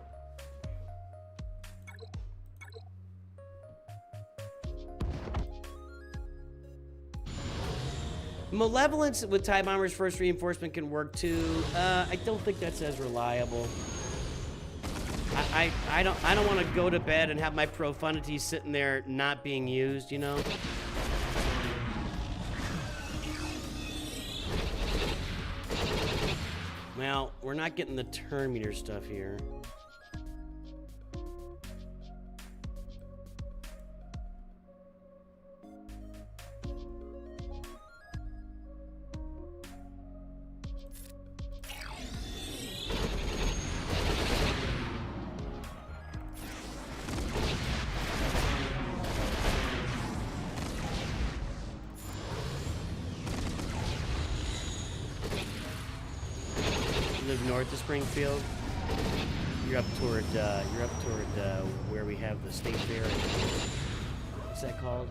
Malevolence with TIE Bomber's first reinforcement can work too. I don't think that's as reliable. I don't want to go to bed and have my profundity sitting there not being used, you know? Well, we're not getting the turn meter stuff here. North of Springfield. You're up toward where we have the state fair. What's that called?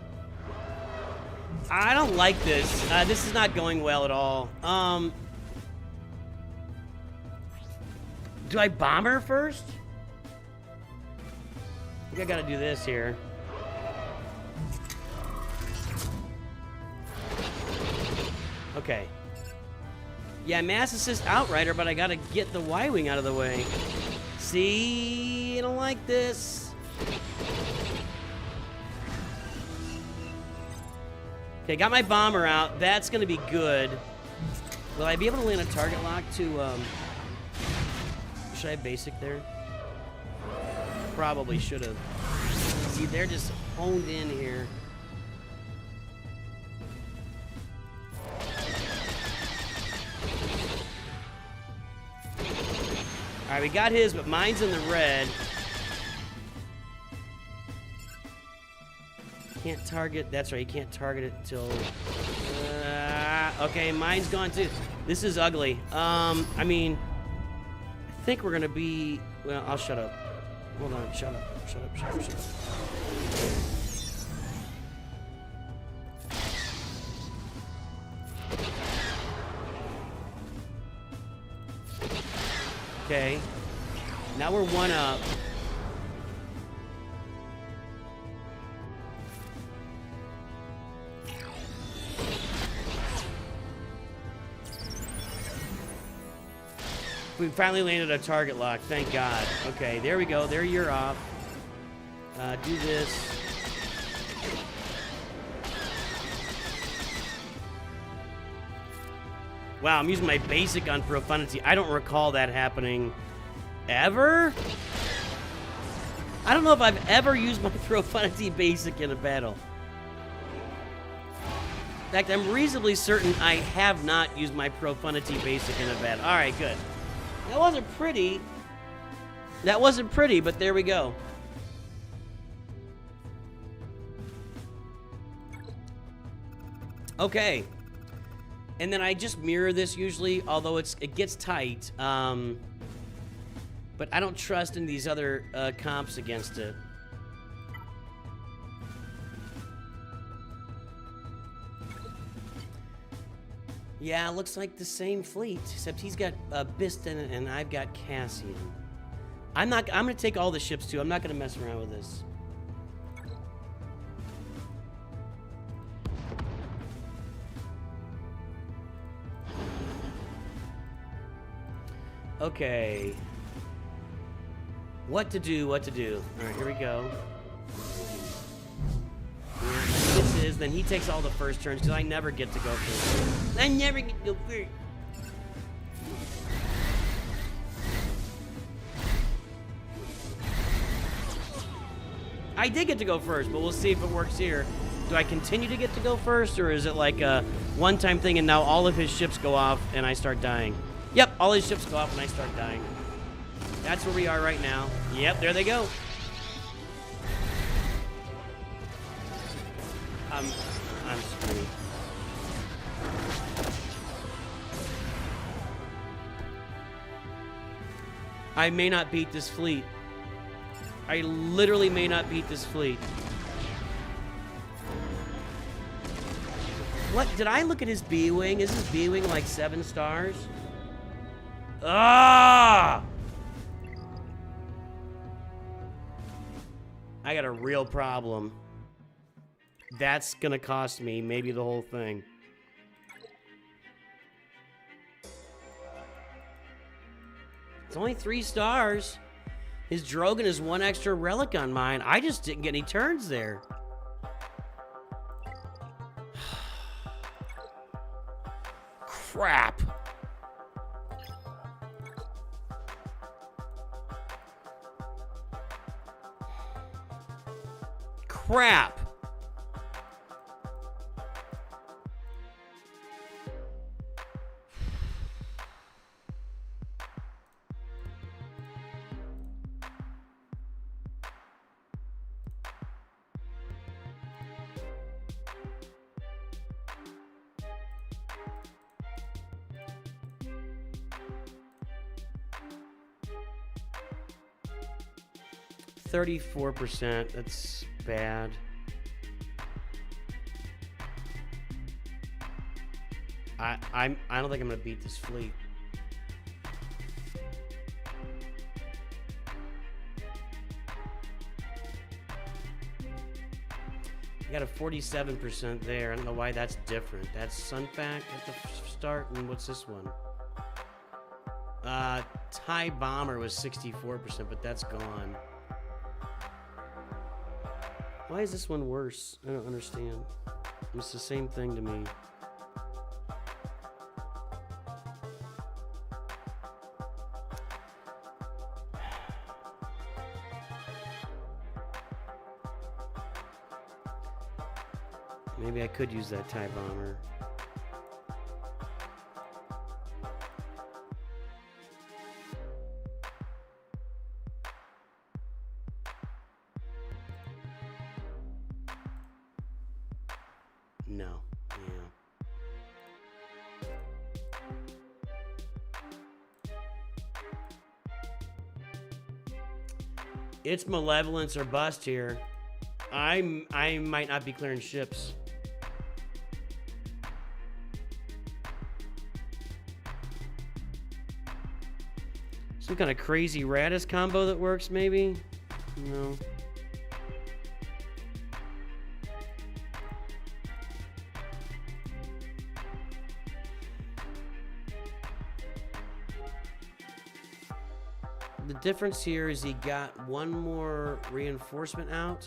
I don't like this. This is not going well at all. Do I bomb her first? I think I gotta do this here. Okay. Yeah, Mass Assist Outrider, but I gotta get the Y-Wing out of the way. See? I don't like this. Okay, got my bomber out. That's gonna be good. Will I be able to land a target lock to, should I have basic there? Probably should have. See, they're just honed in here. All right, we got his, but mine's in the red. Can't target. That's right. You can't target it until. Okay, mine's gone too. This is ugly. I mean, I think we're gonna be. Well, I'll shut up. Hold on. Shut up. Okay. Now we're one up. We finally landed a target lock, thank God. Okay, there we go. There you're off. Do this. Wow, I'm using my basic on Profundity. I don't recall that happening ever. I don't know if I've ever used my Profundity basic in a battle. In fact, I'm reasonably certain I have not used my Profundity basic in a battle. All right, good. That wasn't pretty. That wasn't pretty, but there we go. Okay. And then I just mirror this usually, although it gets tight. But I don't trust in these other comps against it. Yeah, looks like the same fleet, except he's got Biston and I've got Cassian. I'm gonna take all the ships too. I'm not gonna mess around with this. Okay. What to do, what to do. All right, here we go. This is, then he takes all the first turns, because I never get to go first. I never get to go first. I did get to go first, but we'll see if it works here. Do I continue to get to go first, or is it like a one-time thing and now all of his ships go off and I start dying? Yep, all his ships go off and I start dying. That's where we are right now. Yep, there they go. I'm screwed. I may not beat this fleet. I literally may not beat this fleet. What? Did I look at his B-Wing? Is his B-Wing like 7 stars? Ah! I got a real problem. That's gonna cost me maybe the whole thing. It's only 3 stars. His Drogon is 1 extra relic on mine. I just didn't get any turns there. Crap. Crap. %. That's bad. I don't think I'm gonna beat this fleet. I got a 47% there. I don't know why that's different. That's Sunfac at the start, and what's this one? TIE Bomber was 64%, but that's gone. Why is this one worse? I don't understand. It's the same thing to me. Maybe I could use that TIE Bomber. No. Yeah. It's malevolence or bust here. I might not be clearing ships. Some kind of crazy Radis combo that works, maybe? No. The difference here is he got one more reinforcement out.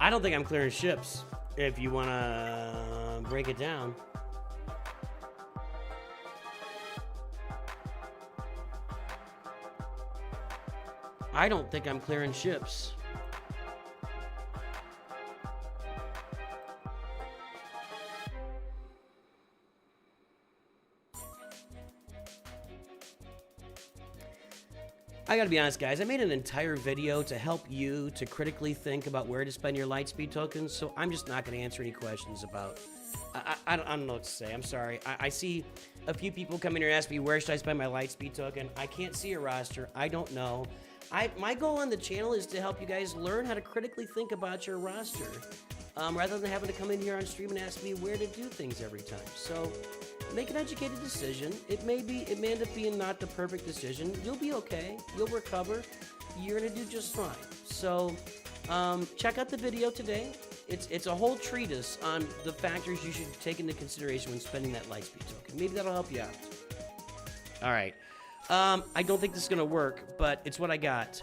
I don't think I'm clearing ships, if you want to break it down. I don't think I'm clearing ships. I gotta be honest, guys, I made an entire video to help you to critically think about where to spend your Lightspeed tokens, so I'm just not gonna answer any questions about... I don't know what to say, I'm sorry. I see a few people come in here and ask me, where should I spend my Lightspeed token? I can't see a roster, I don't know. My goal on the channel is to help you guys learn how to critically think about your roster, rather than having to come in here on stream and ask me where to do things every time. So, make an educated decision. It may end up being not the perfect decision. You'll be okay. You'll recover. You're gonna do just fine. So, check out the video today. It's a whole treatise on the factors you should take into consideration when spending that Lightspeed token. Maybe that'll help you out. All right. I don't think this is gonna work, but it's what I got.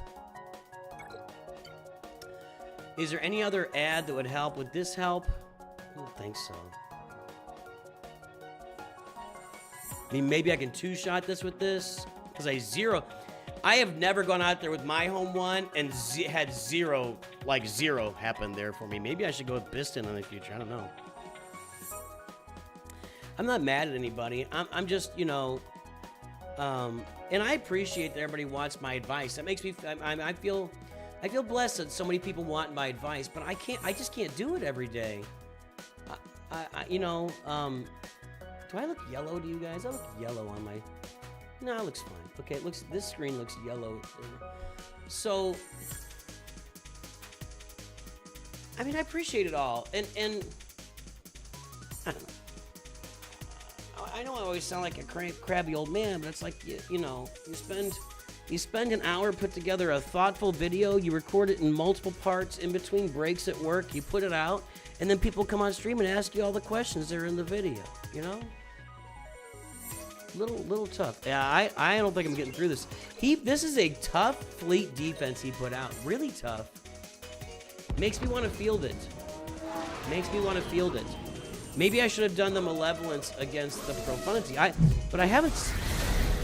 Is there any other ad that would help? Would this help? I don't think so. I mean, maybe I can two-shot this with this, because I have never gone out there with my home one and had zero happen there for me. Maybe I should go with Biston in the future. I don't know. I'm not mad at anybody. I'm just, you know, and I appreciate that everybody wants my advice. That makes me, I feel blessed that so many people want my advice, but I just can't do it every day. You know, do I look yellow to you guys? I look yellow on my... No, it looks fine. Okay, this screen looks yellow. So, I mean, I appreciate it all. And I don't know. I know I always sound like a crabby old man, but it's like, you know, you spend an hour, put together a thoughtful video, you record it in multiple parts in between breaks at work, you put it out, and then people come on stream and ask you all the questions that are in the video, you know? Little tough. Yeah, I don't think I'm getting through this. This is a tough fleet defense he put out. Really tough. Makes me want to field it. Makes me want to field it. Maybe I should have done the malevolence against the profundity. But I haven't...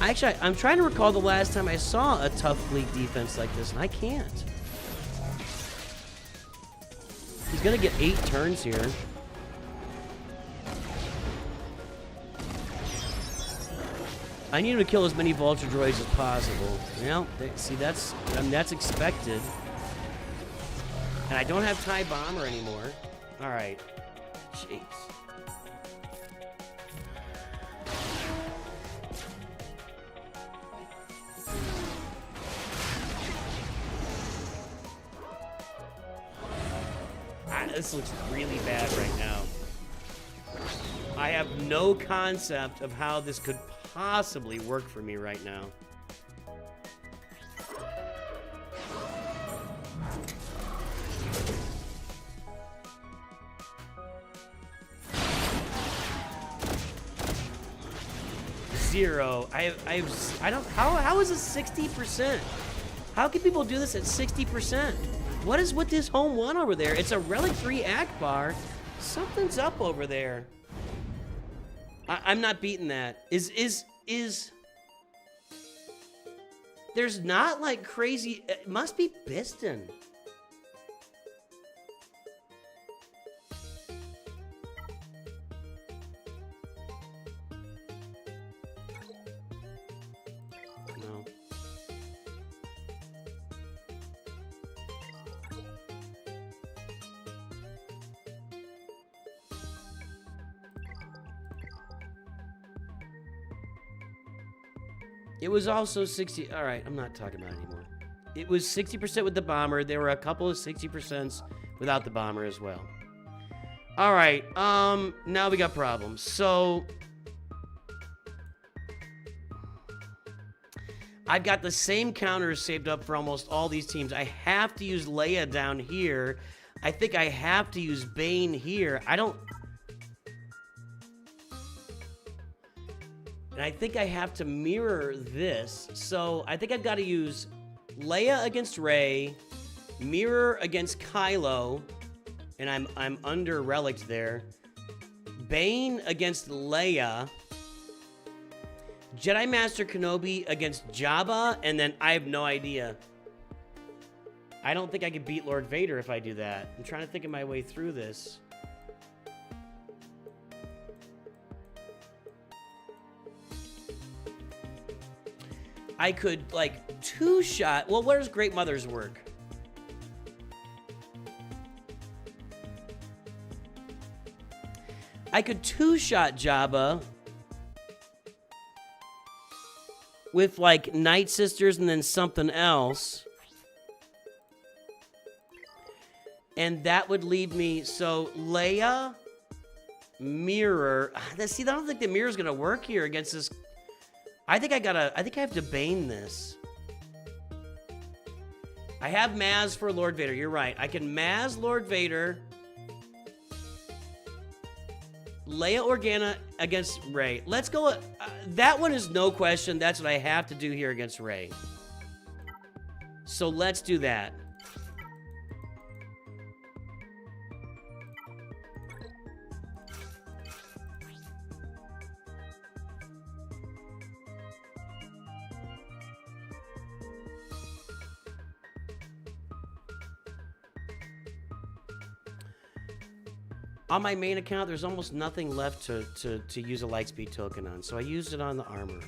Actually, I'm trying to recall the last time I saw a tough fleet defense like this, and I can't. He's gonna get 8 turns here. I need him to kill as many vulture droids as possible. Well, see, that's expected. And I don't have TIE Bomber anymore. All right. Jeez. This looks really bad right now. I have no concept of how this could possibly work for me right now. Zero. I don't. How is it 60%? How can people do this at 60%? What is with this home one over there? It's a Relic 3 Akbar. Something's up over there. I'm not beating that. There's not like crazy. It must be Biston. No. It was also 60. All right, I'm not talking about it anymore. It was 60% with the bomber. There were a couple of 60% without the bomber as well. All right, now we got problems. So I've got the same counters saved up for almost all these teams. I have to use Leia down here. I think I have to use Bane here. And I think I have to mirror this. So I think I've got to use Leia against Rey, mirror against Kylo, and I'm under relicked there. Bane against Leia. Jedi Master Kenobi against Jabba, and then I have no idea. I don't think I could beat Lord Vader if I do that. I'm trying to think of my way through this. I could, like, two-shot... Well, where does Great Mothers work? I could two-shot Jabba with, like, Night Sisters and then something else. And that would leave me... So, Leia, mirror... See, I don't think the mirror's going to work here against this... I think I have to Bane this. I have Maz for Lord Vader. You're right. I can Maz Lord Vader. Leia Organa against Rey. Let's go. That one is no question. That's what I have to do here against Rey. So let's do that. On my main account, there's almost nothing left to use a Lightspeed token on, so I used it on the armor.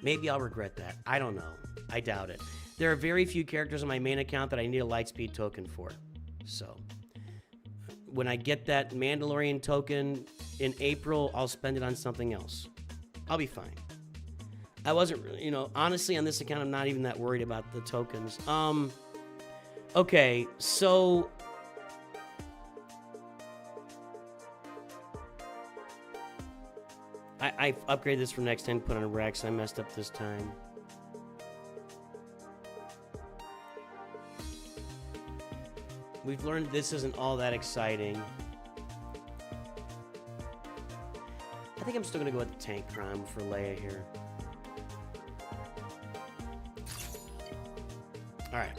Maybe I'll regret that. I don't know. I doubt it. There are very few characters on my main account that I need a Lightspeed token for. So, when I get that Mandalorian token in April, I'll spend it on something else. I'll be fine. I wasn't really, you know, honestly, on this account, I'm not even that worried about the tokens. Okay, so... I upgraded this for next time, put on a Rex. I messed up this time. We've learned this isn't all that exciting. I think I'm still going to go with the tank prime for Leia here. Alright.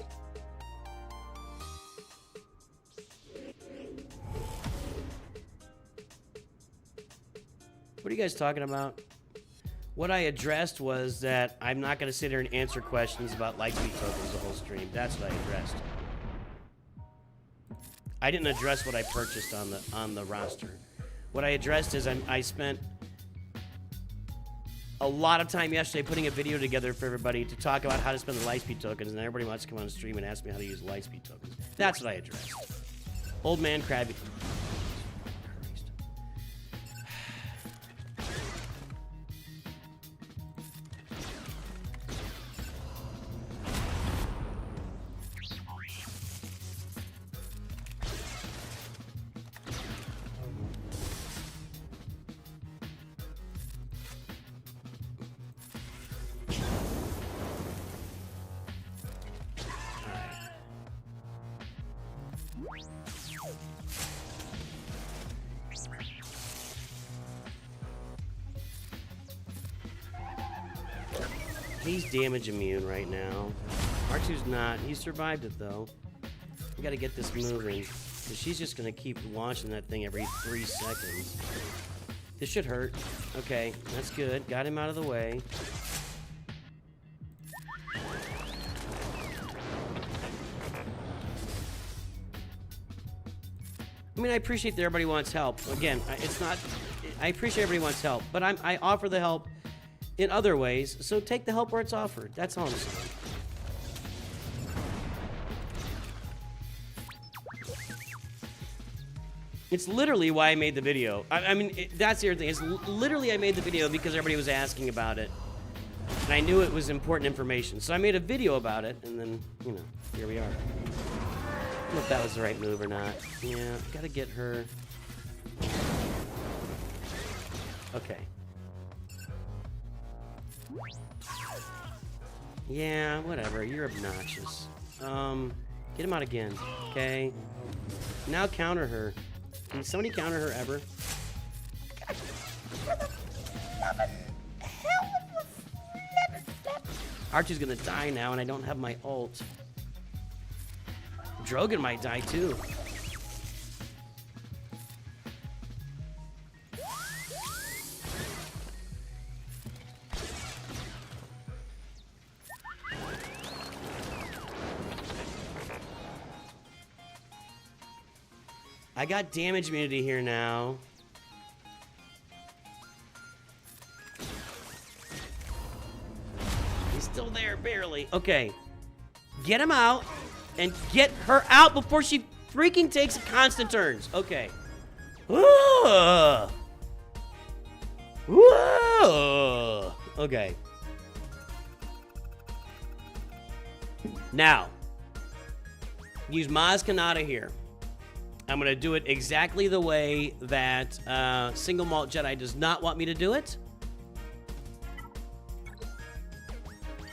What are you guys talking about? What I addressed was that I'm not going to sit here and answer questions about Lightspeed tokens the whole stream. That's what I addressed. I didn't address what I purchased on the roster. What I addressed is I spent a lot of time yesterday putting a video together for everybody to talk about how to spend the Lightspeed tokens, and everybody wants to come on the stream and ask me how to use Lightspeed tokens. That's what I addressed. Old man Krabby. He's damage immune right now. R2's not. He survived it, though. We gotta get this moving, because she's just gonna keep launching that thing every 3 seconds. This should hurt. Okay, that's good. Got him out of the way. I mean, I appreciate that everybody wants help. Again, it's not... I appreciate everybody wants help, but I offer the help in other ways, so take the help where it's offered. That's all I'm saying. It's literally why I made the video. I mean, that's the other thing. It's literally I made the video because everybody was asking about it. And I knew it was important information. So I made a video about it, and then, you know, here we are. don't know if that was the right move or not. Yeah, gotta get her. Okay. Yeah, whatever. You're obnoxious. Get him out again. Okay. Now counter her. Can somebody counter her ever? Archie's gonna die now, and I don't have my ult. Drogon might die too. I got damage immunity here now. He's still there, barely. Okay. Get him out and get her out before she freaking takes constant turns. Okay. Whoa. Whoa. Okay. Now, use Maz Kanata here. I'm going to do it exactly the way that Single Malt Jedi does not want me to do it.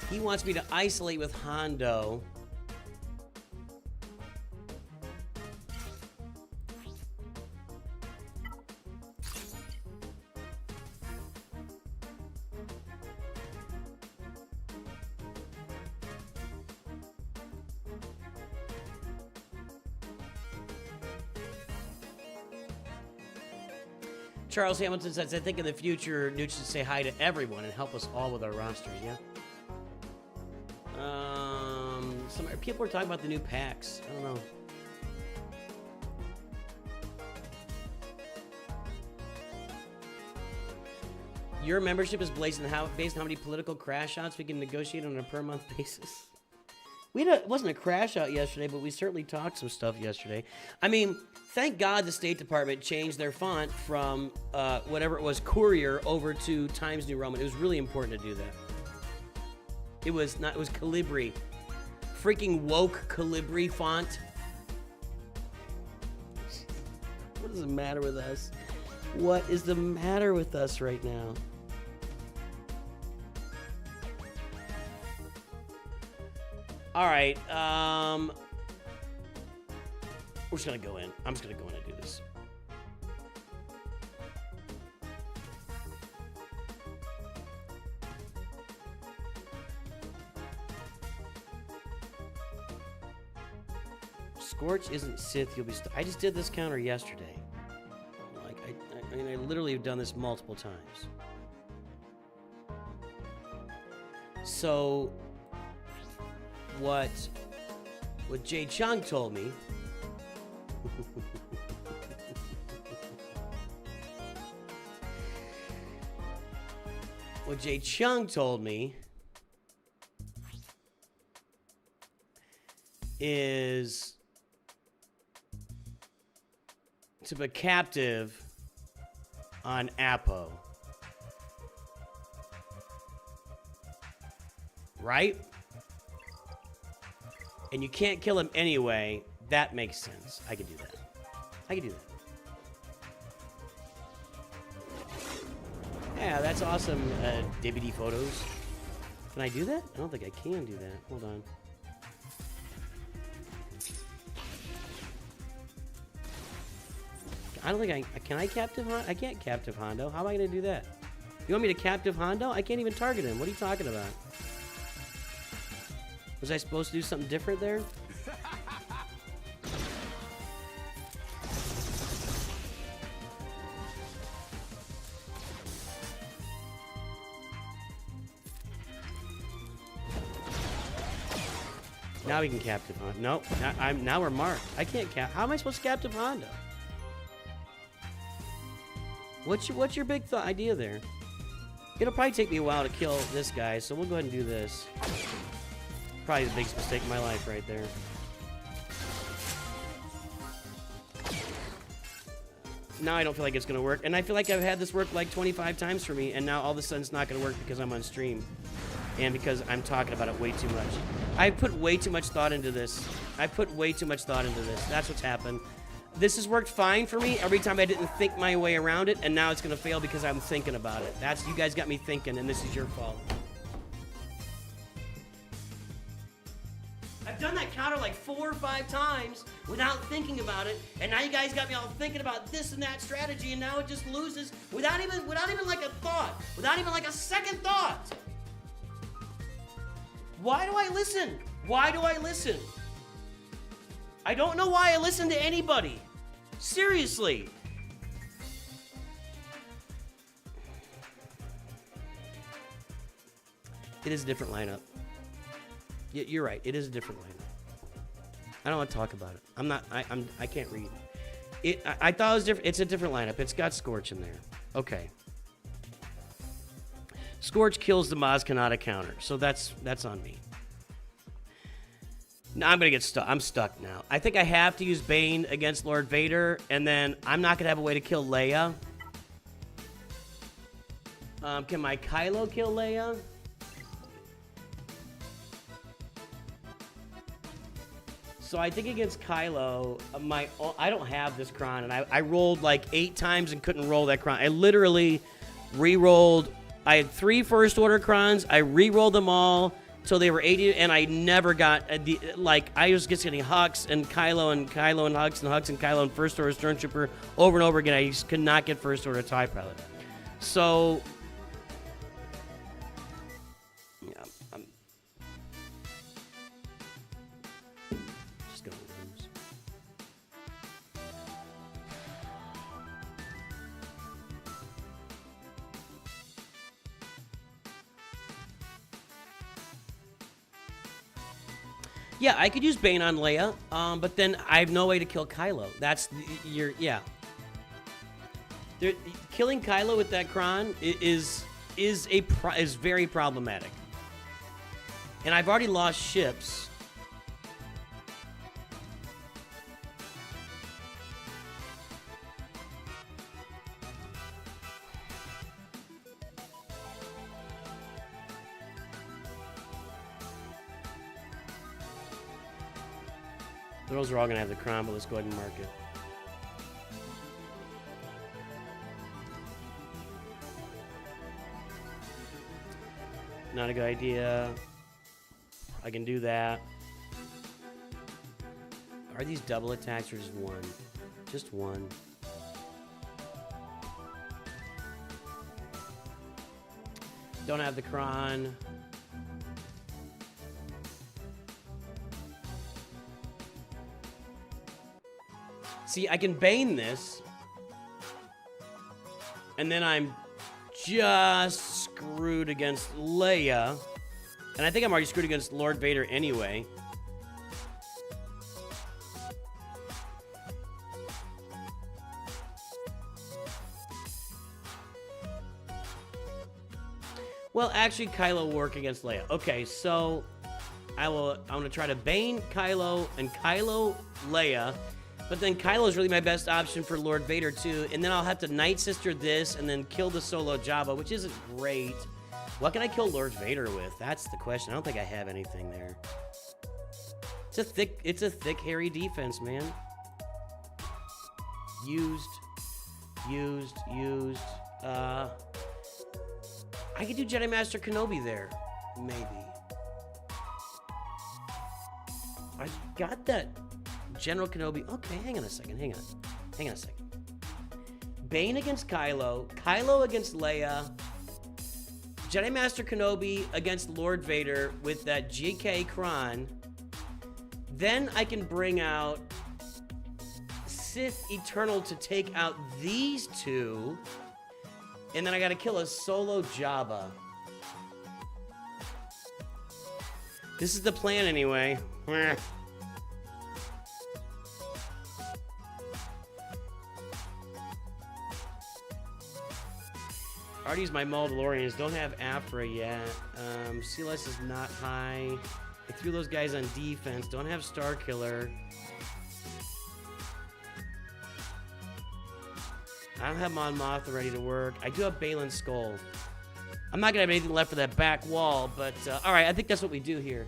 He wants me to isolate with Hondo. Charles Hamilton says, I think in the future, Nooch should say hi to everyone and help us all with our roster, yeah? Some people are talking about the new packs. I don't know. Your membership is based on how many political crash outs we can negotiate on a per-month basis. It wasn't a crash out yesterday, but we certainly talked some stuff yesterday. I mean, thank God the State Department changed their font from whatever it was, Courier, over to Times New Roman. It was really important to do that. It was Calibri. Freaking woke Calibri font. What is the matter with us? What is the matter with us right now? All right, we're just gonna go in. I'm just gonna go in and do this. Scorch isn't Sith. You'll be. I just did this counter yesterday. Like I mean, I literally have done this multiple times. So. What Jay Chung told me what Jay Chung told me is to be captive on Apo. Right? And you can't kill him anyway. That makes sense. I can do that. I can do that. Yeah, that's awesome, DVD photos. Can I do that? I don't think I can do that. Hold on. I don't think I... Can I captive Hondo? I can't captive Hondo. How am I going to do that? You want me to captive Hondo? I can't even target him. What are you talking about? Was I supposed to do something different there? Now we can captive Hondo. Nope. Now we're marked. I can't cap. How am I supposed to captive Hondo? What's your big idea there? It'll probably take me a while to kill this guy, so we'll go ahead and do this. Probably the biggest mistake of my life right there. Now I don't feel like it's gonna work, and I feel like I've had this work like 25 times for me, and now all of a sudden it's not gonna work because I'm on stream and because I'm talking about it way too much. I put way too much thought into this. I put way too much thought into this. That's what's happened. This has worked fine for me every time I didn't think my way around it, and now it's going to fail because I'm thinking about it. That's, you guys got me thinking, and this is your fault. I've done that counter like 4 or 5 times without thinking about it, and now you guys got me all thinking about this and that strategy, and now it just loses without even like a thought, without even like a second thought. Why do I listen? Why do I listen? I don't know why I listen to anybody. Seriously. It is a different lineup. You're right. It is a different lineup. I don't want to talk about it. I can't read. I thought it was different. It's a different lineup. It's got Scorch in there. Okay. Scorch kills the Maz Kanata counter, so that's on me. Now I'm gonna get stuck. I'm stuck now. I think I have to use Bane against Lord Vader, and then I'm not gonna have a way to kill Leia. Can my Kylo kill Leia? So I think against Kylo, I don't have this Kron, and I rolled like 8 times and couldn't roll that Kron. I literally re-rolled. I had 3 first order Krons. I re-rolled them all till they were 80, and I never got I was just getting Hux and Kylo and Hux and Hux and Kylo and first order Stormtrooper over and over again. I just could not get first order TIE Pilot. So yeah, I'm just going rooms. Yeah, I could use Bane on Leia, but then I have no way to kill Kylo. That's yeah. Killing Kylo with that Kron is very problematic. And I've already lost ships. Those are all gonna have the Kron, but let's go ahead and mark it. Not a good idea. I can do that. Are these double attacks or just one? Just one. Don't have the Kron. See, I can Bane this, and then I'm just screwed against Leia, and I think I'm already screwed against Lord Vader anyway. Well, actually, Kylo will work against Leia. Okay, so I'm gonna try to Bane Kylo and Kylo Leia. But then Kylo's really my best option for Lord Vader, too. And then I'll have to Night Sister this and then kill the solo Jabba, which isn't great. What can I kill Lord Vader with? That's the question. I don't think I have anything there. It's a thick, hairy defense, man. Used. I could do Jedi Master Kenobi there. Maybe. I got that General Kenobi. Okay, hang on a second. Hang on a second. Bane against Kylo. Kylo against Leia. Jedi Master Kenobi against Lord Vader with that GK Kron. Then I can bring out Sith Eternal to take out these two. And then I gotta kill a solo Jabba. This is the plan anyway. I already used my Mandalorians. Don't have Afra yet. CLS is not high. I threw those guys on defense. Don't have Starkiller. I don't have Mon Mothma ready to work. I do have Balin's Skull. I'm not gonna have anything left for that back wall, but all right, I think that's what we do here.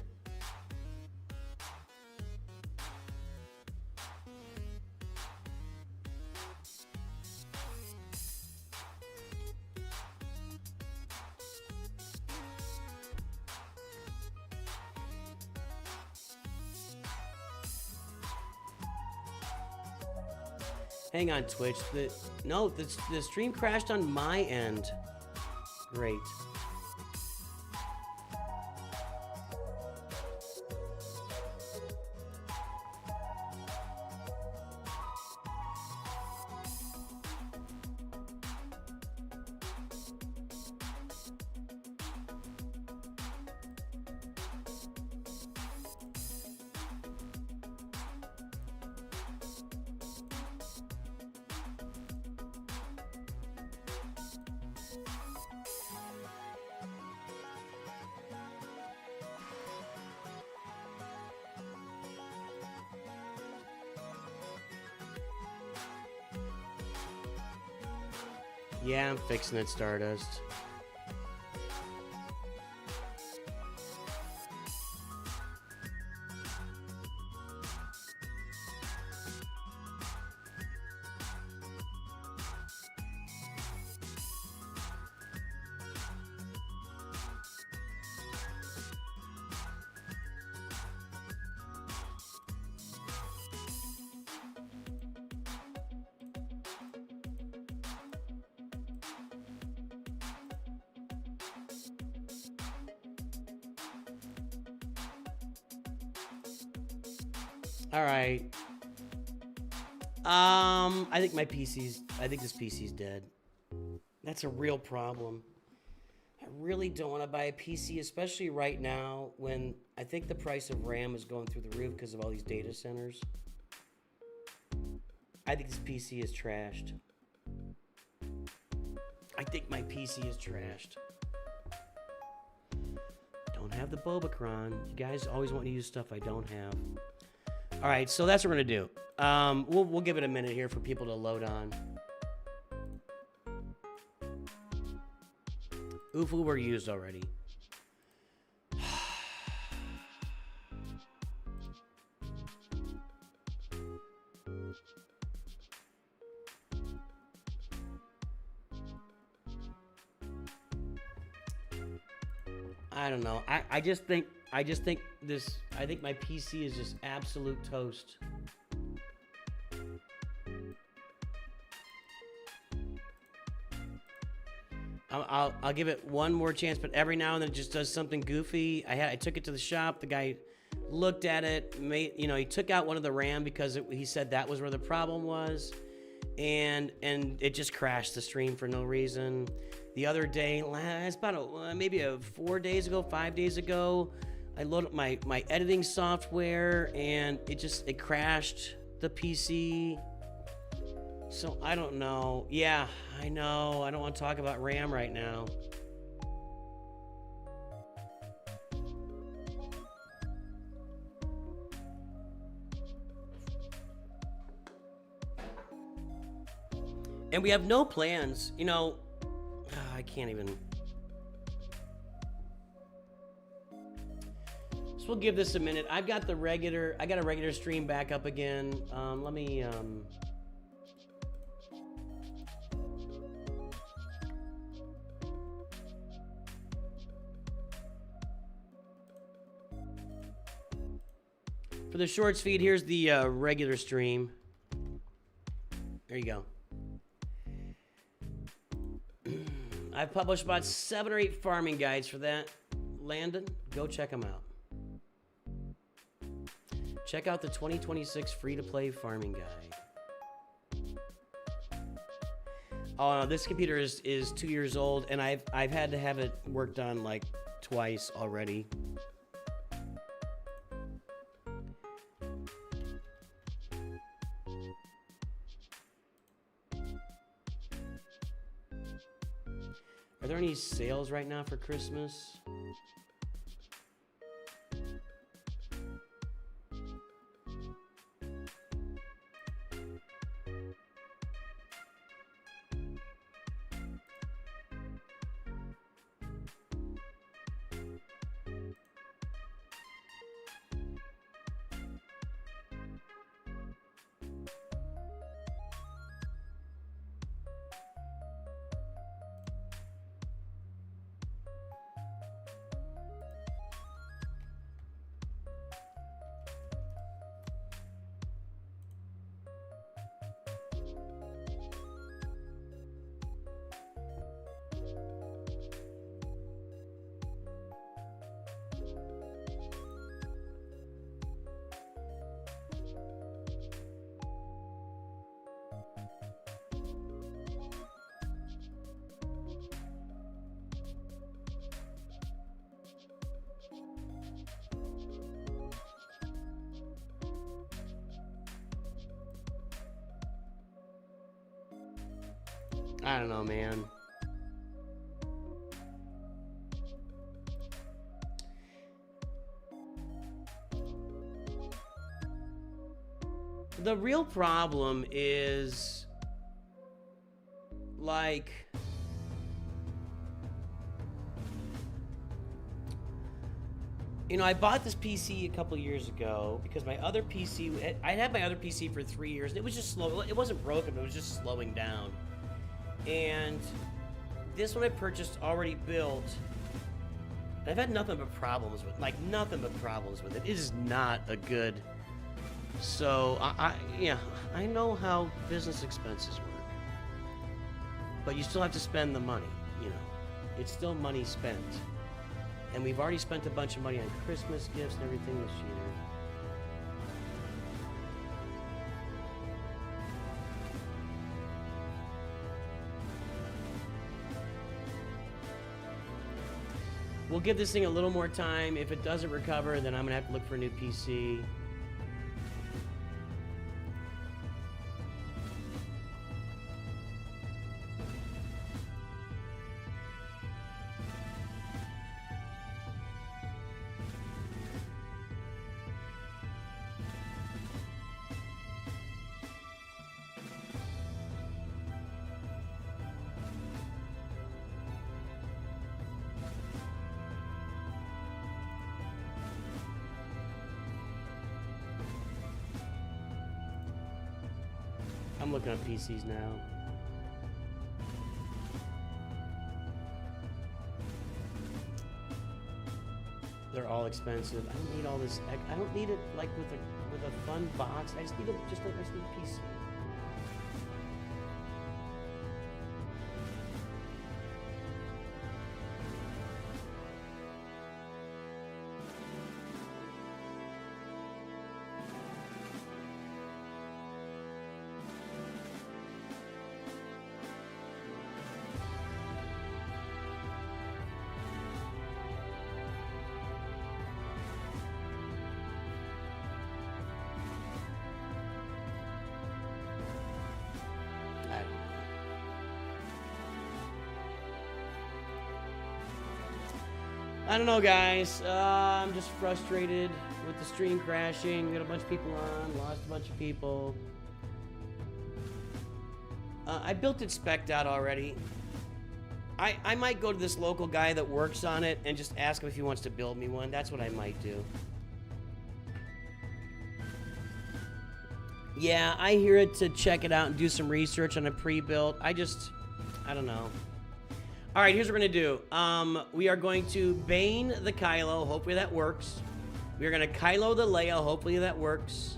Hang on, Twitch. The stream crashed on my end. Great. Yeah, I'm fixing it, Stardust. All right. I think this PC's dead. That's a real problem. I really don't want to buy a PC, especially right now when I think the price of RAM is going through the roof because of all these data centers. I think this PC is trashed. I think my PC is trashed. Don't have the Bobacron. You guys always want to use stuff I don't have. All right, so that's what we're gonna do. We'll give it a minute here for people to load on. Ufu were used already. I don't know. I just think my PC is just absolute toast. I'll give it one more chance, but every now and then it just does something goofy. I took it to the shop. The guy looked at it, he took out one of the RAM because he said that was where the problem was, and it just crashed the stream for no reason. The other day, it's about maybe 4 days ago, 5 days ago, I loaded up my editing software and it crashed the PC. So I don't know. Yeah, I know. I don't want to talk about RAM right now. And we have no plans, I can't even. So we'll give this a minute. I got a regular stream back up again. Let me, for the shorts feed, here's the regular stream. There you go. I've published about 7 or 8 farming guides for that. Landon, go check them out. Check out the 2026 free-to-play farming guide. Oh no, this computer is 2 years old, and I've had to have it worked on like twice already. Are there any sales right now for Christmas? I don't know, man. The real problem is, like, you know, I bought this PC a couple years ago because my other PC, I had my other PC for 3 years, and it was just slow. It wasn't broken, but it was just slowing down. And this one I purchased already built. I've had nothing but problems with, like, nothing but problems with it. It is not a good. So yeah, I know how business expenses work, but you still have to spend the money. You know, it's still money spent, and we've already spent a bunch of money on Christmas gifts and everything this year. We'll give this thing a little more time. If it doesn't recover, then I'm gonna have to look for a new PC. I'm looking at PCs now. They're all expensive. I don't need all this. I don't need it like with a fun box. I just need a PC. I don't know, guys. I'm just frustrated with the stream crashing. We got a bunch of people on, lost a bunch of people. I built it spec'd out already. I might go to this local guy that works on it and just ask him if he wants to build me one. That's what I might do. Yeah, I hear it to check it out and do some research on a pre-built. I don't know. All right, here's what we're gonna do. We are going to Bane the Kylo. Hopefully that works. We are gonna Kylo the Leia. Hopefully that works.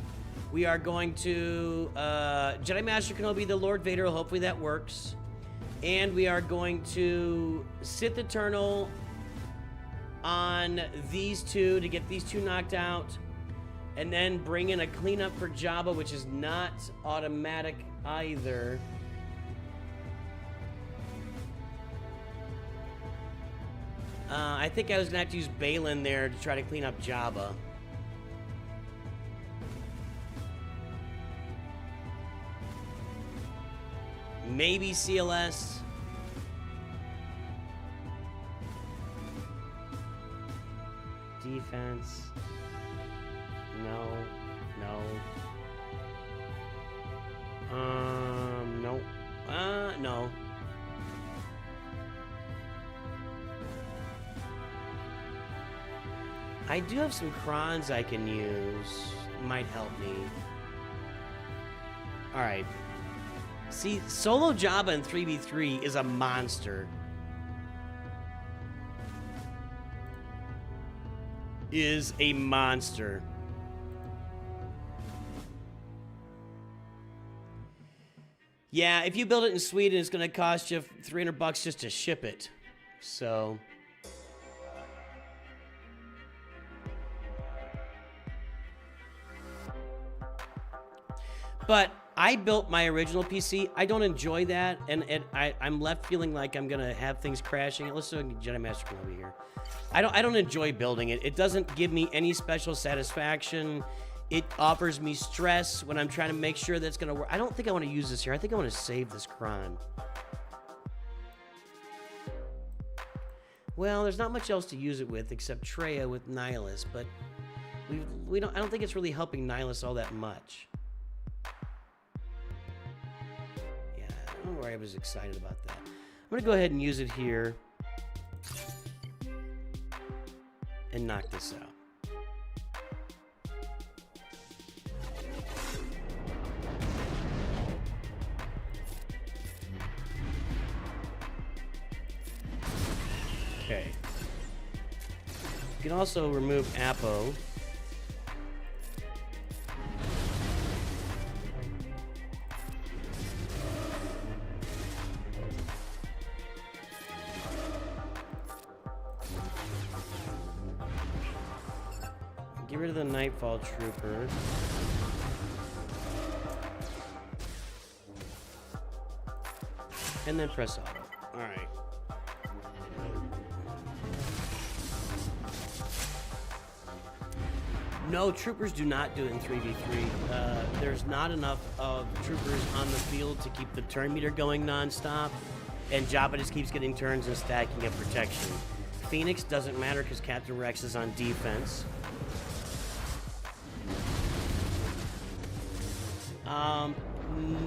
We are going to Jedi Master Kenobi the Lord Vader. Hopefully that works. And we are going to Sith Eternal on these two to get these two knocked out. And then bring in a cleanup for Jabba, which is not automatic either. I think I was gonna have to use Balin there to try to clean up Jabba. Maybe CLS. Defense. No. No. No. I do have some crons I can use. Might help me. Alright. See, solo Jabba in 3v3 is a monster. Is a monster. Yeah, if you build it in Sweden, it's going to cost you $300 just to ship it. So... But I built my original PC. I don't enjoy that, and I'm left feeling like I'm gonna have things crashing. Let's do Jedi Master Kenobi here. I don't enjoy building it. It doesn't give me any special satisfaction. It offers me stress when I'm trying to make sure that's gonna work. I don't think I want to use this here. I think I want to save this cron. Well, there's not much else to use it with except Treya with Nihilus, but I don't think it's really helping Nihilus all that much. Yeah, I don't know why I was excited about that. I'm gonna go ahead and use it here and knock this out. Okay. You can also remove Apo. Get rid of the Nightfall Trooper. And then press auto. Alright. No, troopers do not do it in 3v3. There's not enough of troopers on the field to keep the turn meter going non-stop, and Jabba just keeps getting turns and stacking up protection. Phoenix doesn't matter because Captain Rex is on defense.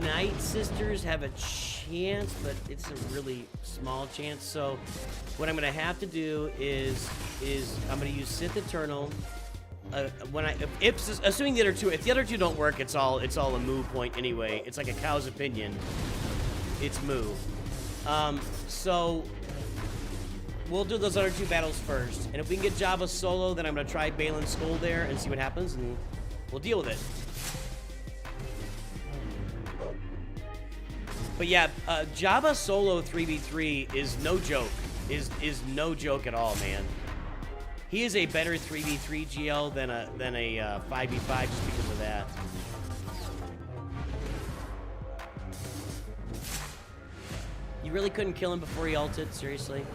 Night Sisters have a chance, but it's a really small chance. So what I'm going to have to do is I'm going to use Sith Eternal. Assuming the other two, if the other two don't work, it's all a moo point anyway. It's like a cow's opinion. It's moo. So we'll do those other two battles first, and if we can get Jabba solo, then I'm gonna try Balin's Skull there and see what happens, and we'll deal with it. But yeah, Jabba solo 3v3 is no joke. Is no joke at all, man. He is a better 3v3 GL than a 5v5 just because of that. You really couldn't kill him before he ulted? Seriously?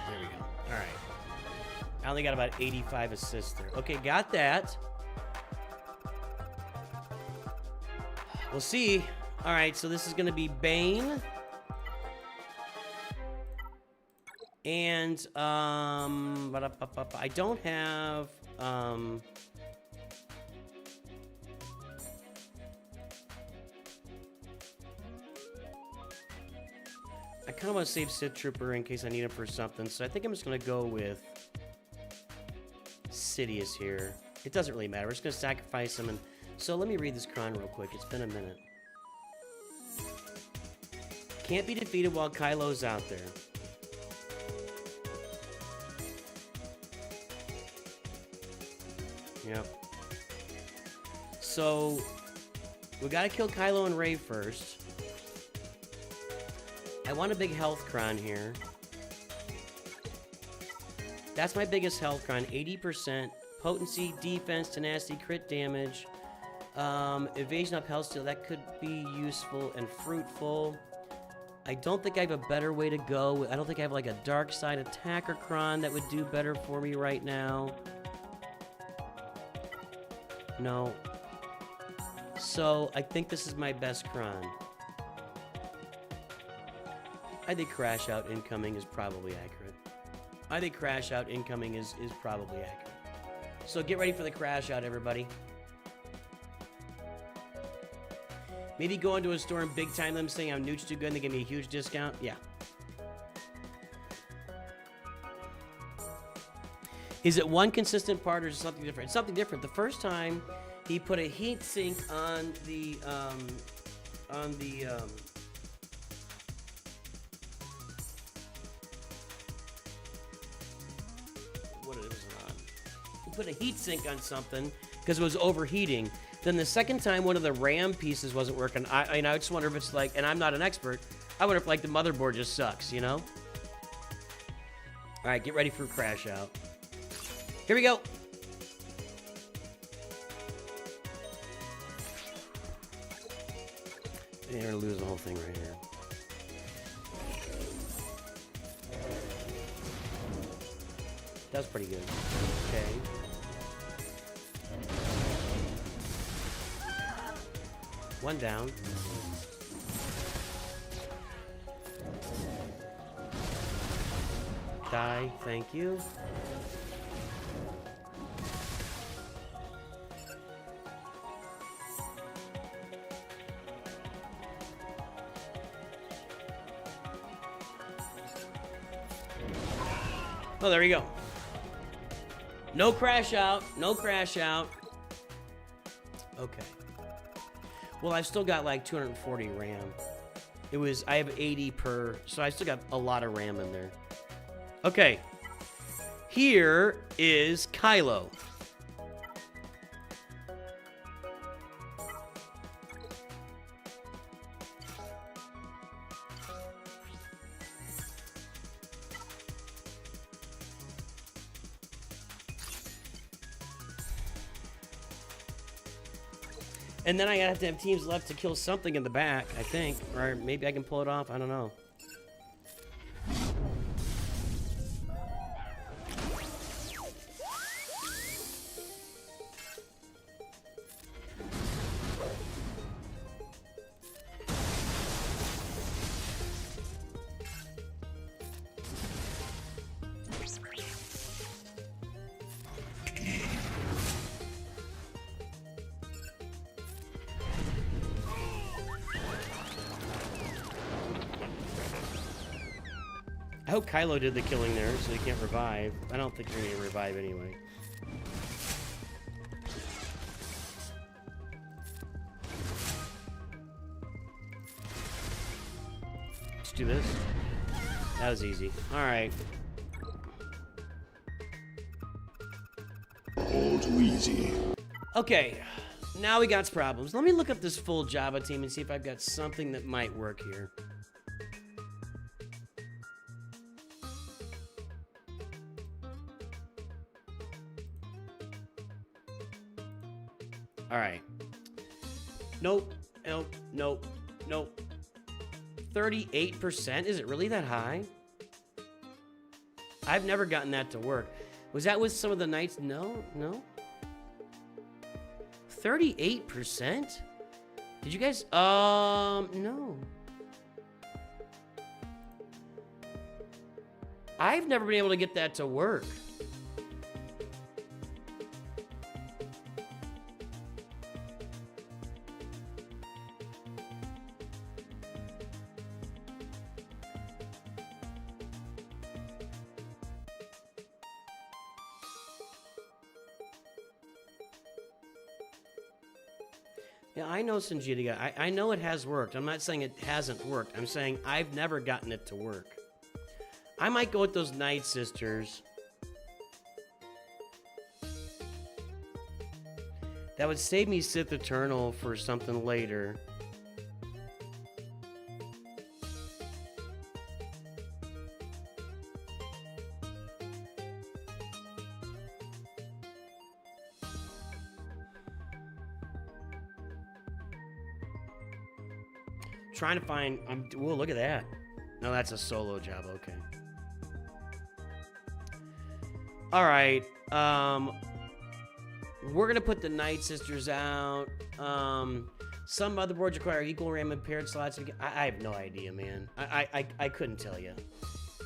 There we go. Alright. I only got about 85 assists there. Okay, got that. We'll see. All right, so this is going to be Bane. And, I don't have, I kind of want to save Sith Trooper in case I need him for something, so I think I'm just going to go with Sidious here. It doesn't really matter. We're just going to sacrifice him and... So let me read this Kron real quick. It's been a minute. Can't be defeated while Kylo's out there. Yep. So we gotta kill Kylo and Rey first. I want a big health Kron here. That's my biggest health Kron. 80%. Potency, defense, tenacity, crit damage. Evasion up health steal, that could be useful and fruitful. I don't think I have a better way to go. I don't think I have like a dark side attacker Kron that would do better for me right now. No. So I think this is my best Kron. I think crash out incoming is probably accurate. I think crash out incoming is probably accurate. So get ready for the crash out, everybody. Maybe go into a store and big time them saying I'm Nooch2Gud and they give me a huge discount. Yeah. Is it one consistent part or is it something different? It's something different. The first time he put a heat sink on the what is it on? He put a heat sink on something because it was overheating. Then the second time, one of the RAM pieces wasn't working. I just wonder if it's like, and I'm not an expert, I wonder if like the motherboard just sucks, you know? All right, get ready for crash out. Here we go. You're gonna lose the whole thing right here. That was pretty good. Okay. One down. Die, thank you. Oh, there we go. No crash out. No crash out. Okay. Well, I've still got like 240 RAM. I have 80 per, so I still got a lot of RAM in there. Okay. Here is Kylo. And then I have to have teams left to kill something in the back, I think. Or maybe I can pull it off. I don't know. I hope Kylo did the killing there, so he can't revive. I don't think you're gonna revive anyway. Let's do this. That was easy. Alright. All too easy. Okay, now we got problems. Let me look up this full Java team and see if I've got something that might work here. All right. Nope. Nope. Nope. Nope. 38%? Is it really that high? I've never gotten that to work. Was that with some of the knights? No. No. 38%? Did you guys? No. I've never been able to get that to work. Yeah, I know Sanjita. I know it has worked. I'm not saying it hasn't worked. I'm saying I've never gotten it to work. I might go with those Night Sisters. That would save me Sith Eternal for something later. Trying to find. Whoa, look at that. No, that's a solo job. Okay. All right. We're gonna put the Night Sisters out. Some motherboards require equal RAM and paired slots. I have no idea, man. I couldn't tell you.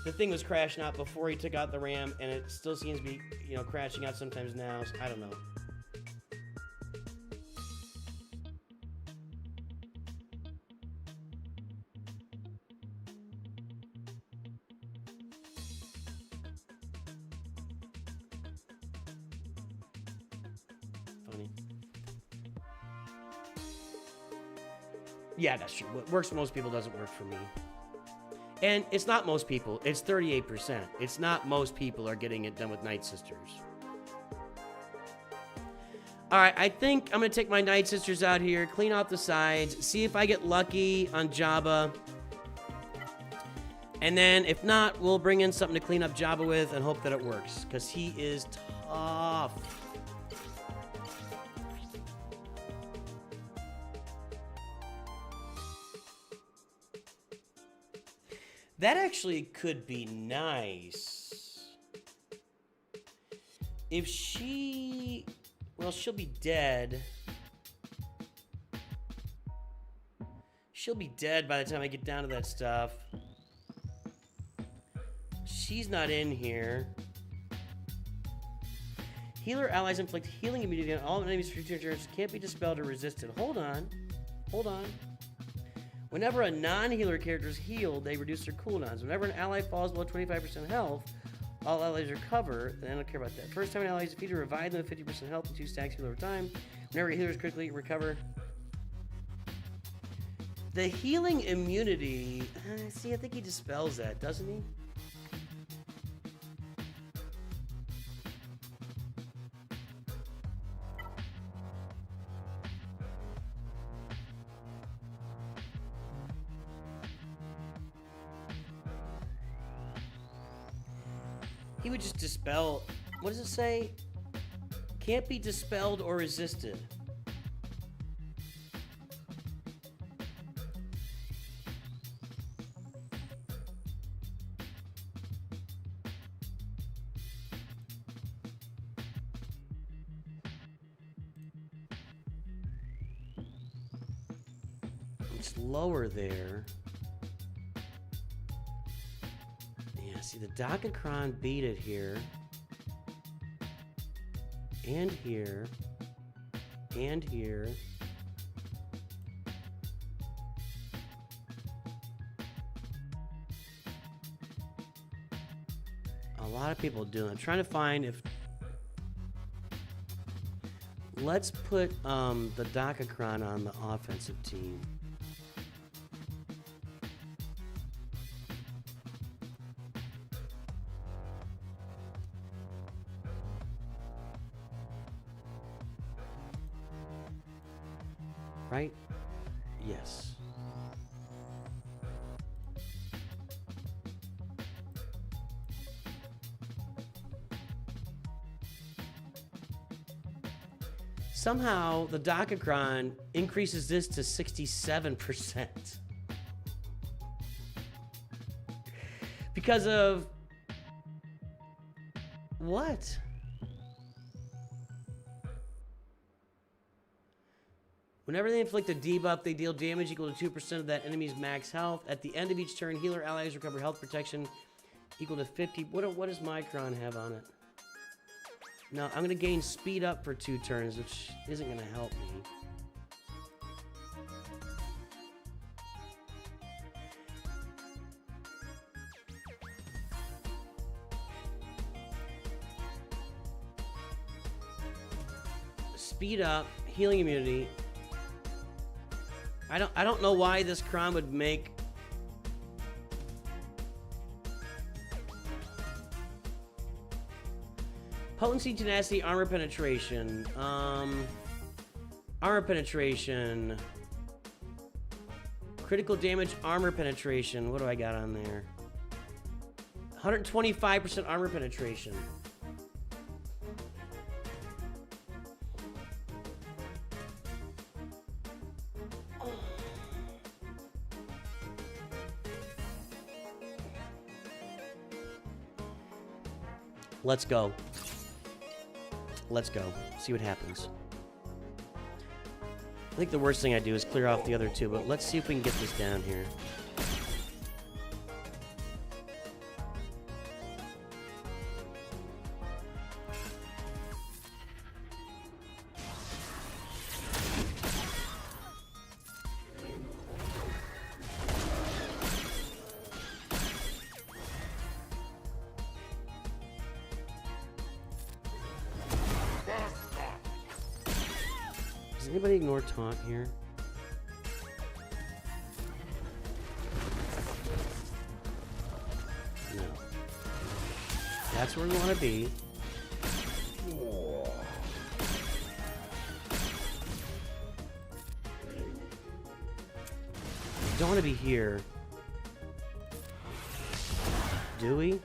The thing was crashing out before he took out the RAM, and it still seems to be, crashing out sometimes now. So I don't know. Yeah, that's true. What works for most people doesn't work for me. And it's not most people. It's 38%. It's not most people are getting it done with Night Sisters. All right, I think I'm going to take my Night Sisters out here, clean out the sides, see if I get lucky on Jabba. And then if not, we'll bring in something to clean up Jabba with and hope that it works, because he is tough. That actually could be nice. If she... Well, she'll be dead. She'll be dead by the time I get down to that stuff. She's not in here. Healer allies inflict healing immunity on all enemies for 2 turns. Can't be dispelled or resisted. Hold on. Hold on. Whenever a non-healer character is healed, they reduce their cooldowns. Whenever an ally falls below 25% health, all allies recover. Then I don't care about that. First time an ally is defeated, revive them with 50% health and 2 stacks heal over time. Whenever a healer is critically recover. The healing immunity... see, I think he dispels that, doesn't he? He would just dispel... What does it say? Can't be dispelled or resisted. It's lower there. Yeah, see, the Dakakron beat it here. And here. And here. A lot of people do it. I'm trying to find if... Let's put the Dakakron on the offensive team. Right? Yes. Somehow, the Dakakron increases this to 67%. Because of... what? Whenever they inflict a debuff, they deal damage equal to 2% of that enemy's max health. At the end of each turn, healer allies recover health protection equal to 50. What does Micron have on it? No, I'm going to gain speed up for 2 turns, which isn't going to help me. Speed up, healing immunity. I don't know why this Kron would make... Potency, tenacity, armor penetration. Armor penetration. Critical damage, armor penetration. What do I got on there? 125% armor penetration. Let's go. Let's go. See what happens. I think the worst thing I do is clear off the other 2, but let's see if we can get this down here. Does anybody ignore taunt here? No. That's where we want to be. Don't want to be here. Do we?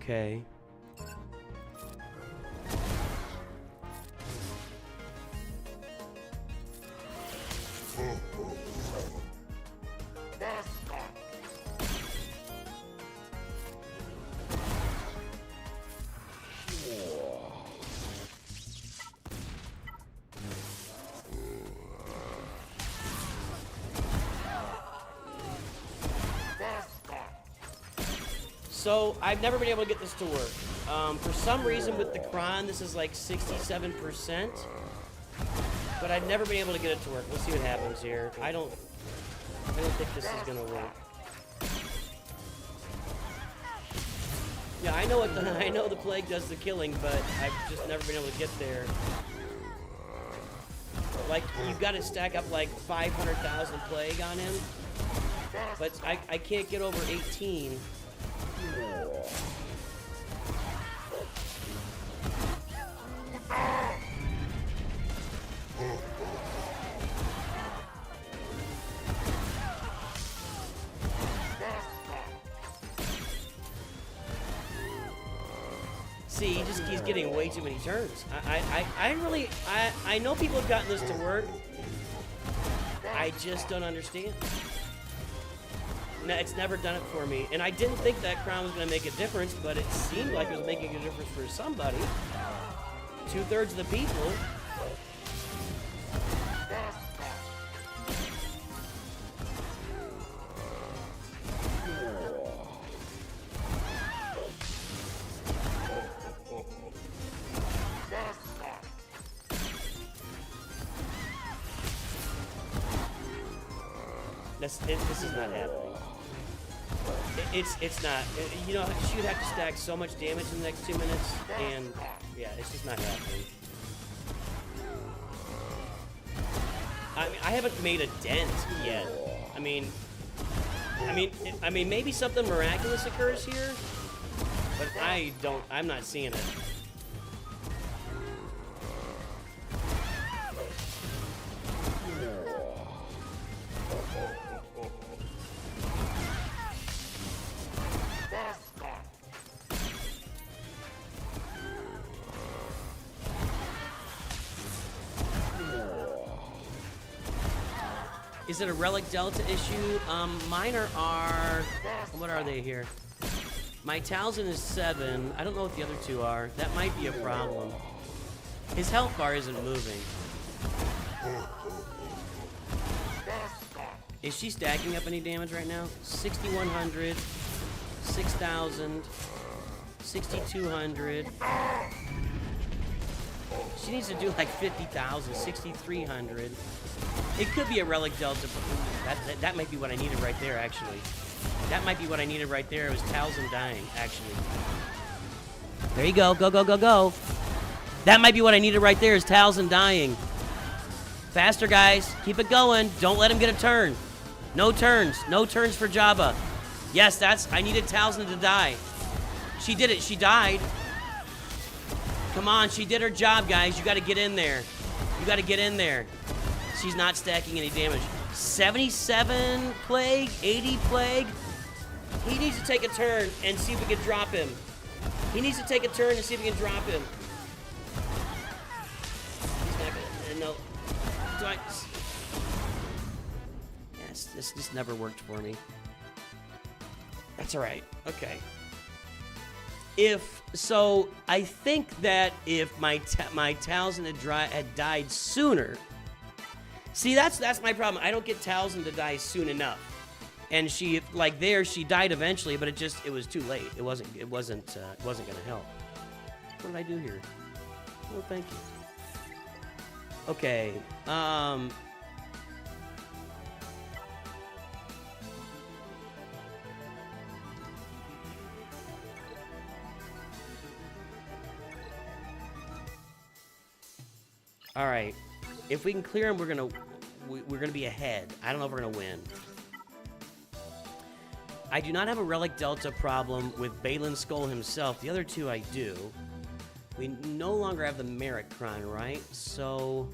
Okay. So I've never been able to get this to work. For some reason with the Kron, this is like 67%. But I've never been able to get it to work. We'll see what happens here. I don't think this is gonna work. Yeah, I know I know the plague does the killing, but I've just never been able to get there. Like, you've got to stack up like 500,000 plague on him, but I can't get over 18. See, he's getting way too many turns. I know people have gotten this to work. I just don't understand. No, it's never done it for me. And I didn't think that crown was going to make a difference, but it seemed like it was making a difference for somebody. 2/3 of the people. This is not happening. It's not. You know, she would have to stack so much damage in the next 2 minutes, and yeah, it's just not happening. I mean, I haven't made a dent yet. I mean, maybe something miraculous occurs here, but I'm not seeing it. Is it a Relic Delta issue? Mine are... What are they here? My Talzin is 7. I don't know what the other two are. That might be a problem. His health bar isn't moving. Is she stacking up any damage right now? 6,100, 6,000, 6,200. She needs to do like 50,000, 6,300. It could be a Relic Delta. That might be what I needed right there, actually. That might be what I needed right there. It was Talzin dying, actually. There you go. Go, go, go, go. That might be what I needed right there is Talzin dying. Faster, guys. Keep it going. Don't let him get a turn. No turns. No turns for Jabba. Yes, I needed Talzin to die. She did it. She died. Come on. She did her job, guys. You got to get in there. You got to get in there. She's not stacking any damage. 77 plague, 80 plague. He needs to take a turn and see if we can drop him. He needs to take a turn and see if we can drop him. He's not gonna, no. Yes, this just never worked for me. That's all right. Okay. I think that if my Talzin had died sooner. See, that's my problem. I don't get Talzin to die soon enough. And she died eventually, but it was too late. It wasn't gonna help. What did I do here? Oh, thank you. Okay. All right. If we can clear him, we're gonna be ahead. I don't know if we're gonna win. I do not have a Relic Delta problem with Balin Skull himself. The other two I do. We no longer have the Merit Cron, right? So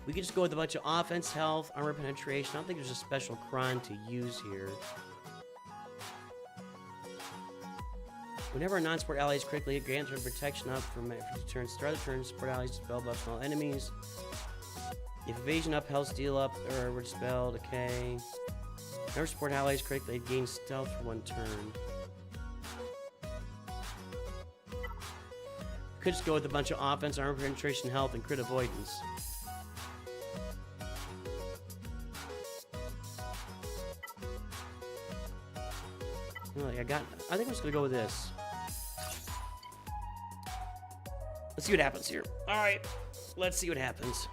we could just go with a bunch of offense, health, armor penetration. I don't think there's a special Cron to use here. Whenever a non-sport ally is critically hit, grant turn protection up for 50 turns. Start the turn, support allies dispel buffs on all enemies. If evasion up, health steal up, or were dispelled, okay. Whenever support allies critically gain stealth for 1 turn. Could just go with a bunch of offense, armor penetration, health, and crit avoidance. Oh, I think I'm just gonna go with this. Let's see what happens here. All right, let's see what happens.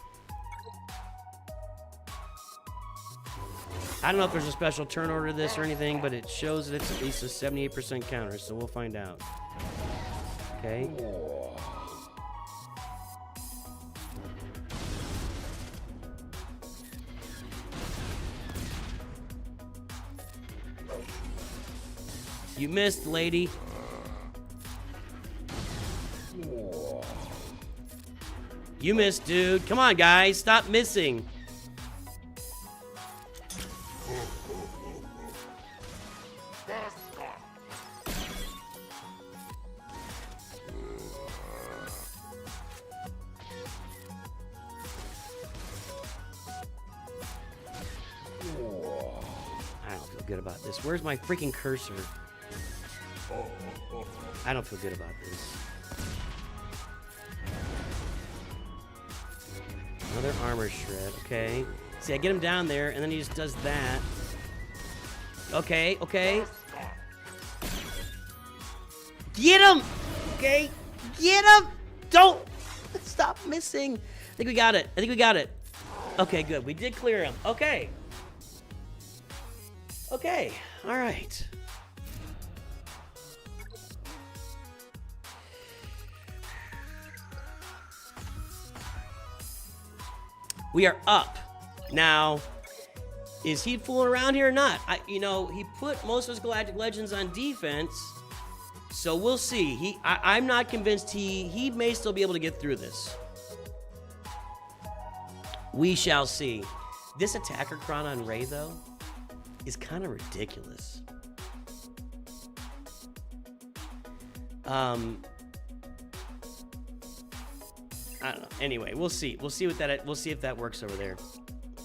I don't know if there's a special turn order to this or anything, but it shows that it's at least a 78% counter, so we'll find out. Okay. You missed, lady. You missed, dude. Come on, guys. Stop missing. I don't feel good about this. Where's my freaking cursor? I don't feel good about this. Another armor shred, okay. See, I get him down there, and then he just does that. Okay, okay. Get him! Okay, get him! Don't! Stop missing. I think we got it. I think we got it. Okay, good. We did clear him. Okay. Okay, all right. We are up. Now, is he fooling around here or not? You know, he put most of his Galactic Legends on defense, so we'll see. I'm not convinced he may still be able to get through this. We shall see. This attacker cron on Ray, though, is kind of ridiculous. I don't know. Anyway, we'll see. We'll see what that. We'll see if that works over there.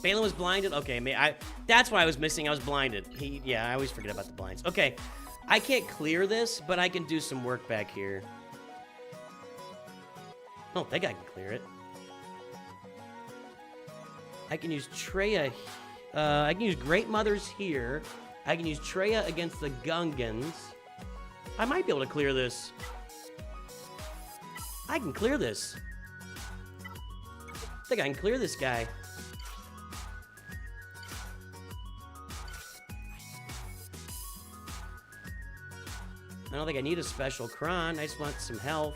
Balin was blinded. Okay, that's why I was missing. I was blinded. Yeah, I always forget about the blinds. Okay, I can't clear this, but I can do some work back here. I don't think I can clear it. I can use Treya. I can use Great Mothers here. I can use Treya against the Gungans. I might be able to clear this. I can clear this. I think I can clear this guy. I don't think I need a special cron. I just want some health.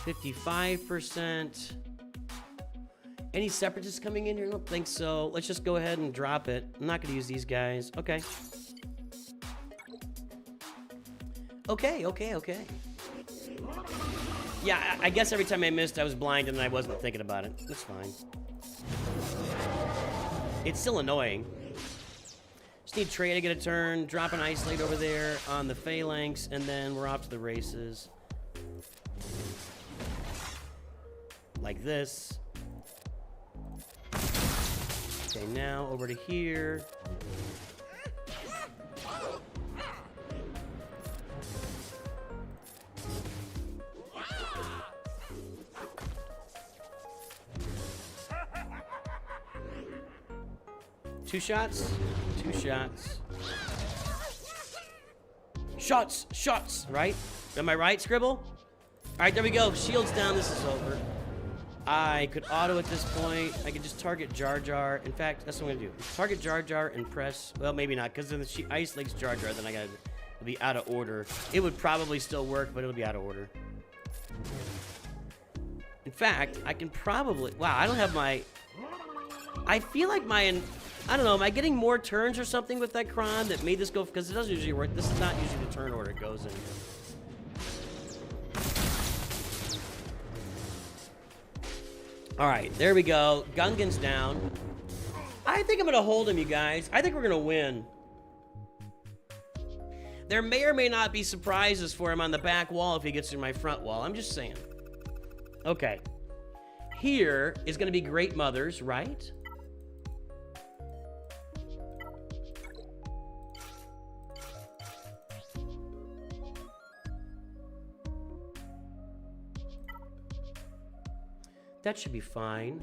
55%. Any separatists coming in here? I don't think so. Let's just go ahead and drop it. I'm not going to use these guys. Okay. Okay. Yeah, I guess every time I missed, I was blind and I wasn't thinking about it. That's fine. It's still annoying. Just need Trey to get a turn, drop an Isolate over there on the Phalanx, and then we're off to the races. Like this. Okay, now over to here. Two shots? Two shots. Shots, right? Am I right, Scribble? All right, there we go. Shield's down. This is over. I could auto at this point. I could just target Jar Jar. In fact, that's what I'm going to do. Target Jar Jar and press... Well, maybe not, because then she isolates Jar Jar, then I got to be out of order. It would probably still work, but it'll be out of order. In fact, I can probably... Wow, I don't have my... I feel like my... I don't know, am I getting more turns or something with that cron that made this go... Because it doesn't usually work. This is not usually the turn order it goes in. All right, there we go. Gungan's down. I think I'm going to hold him, you guys. I think we're going to win. There may or may not be surprises for him on the back wall if he gets through my front wall. I'm just saying. Okay. Here is going to be Great Mothers, right? That should be fine.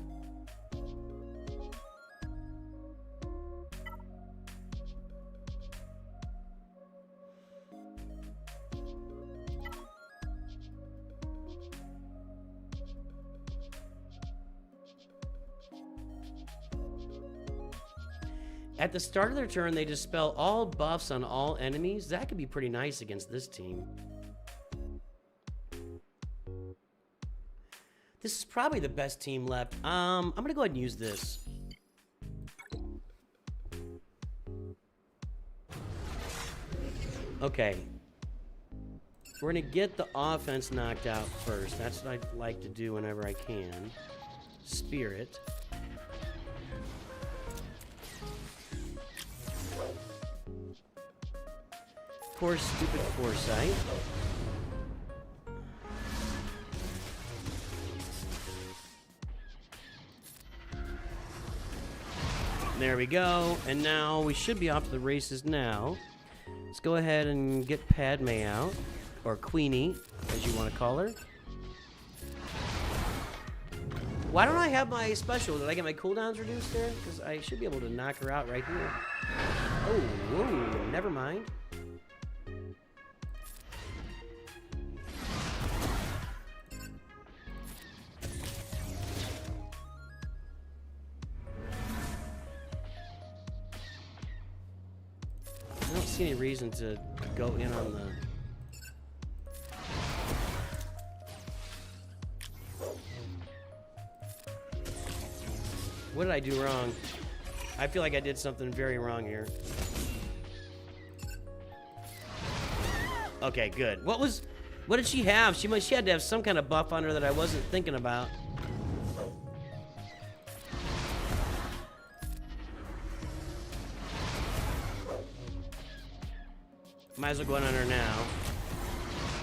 At the start of their turn, they dispel all buffs on all enemies. That could be pretty nice against this team. This is probably the best team left. I'm gonna go ahead and use this. Okay. We're gonna get the offense knocked out first. That's what I like to do whenever I can. Spirit. Poor stupid foresight. There we go. And now we should be off to the races now. Let's go ahead and get Padme out. Or Queenie, as you want to call her. Why don't I have my special? Did I get my cooldowns reduced there? Because I should be able to knock her out right here. Oh, whoa, never mind. I don't see any reason to go in on the... What did I do wrong? I feel like I did something very wrong here. Okay, good. What did she have? She had to have some kind of buff on her that I wasn't thinking about. Might as well go in on her now.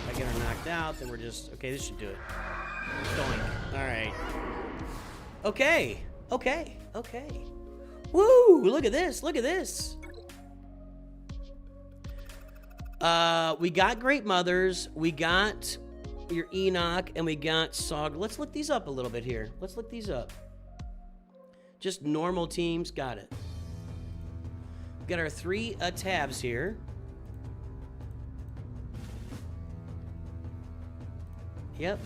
If I get her knocked out, then we're just... Okay, this should do it. Going. Alright. Okay. Okay. Okay. Woo! Look at this. Look at this. We got Great Mothers. We got your Enoch. And we got Sog. Let's look these up a little bit here. Let's look these up. Just normal teams. Got it. Got our 3 tabs here. Yep.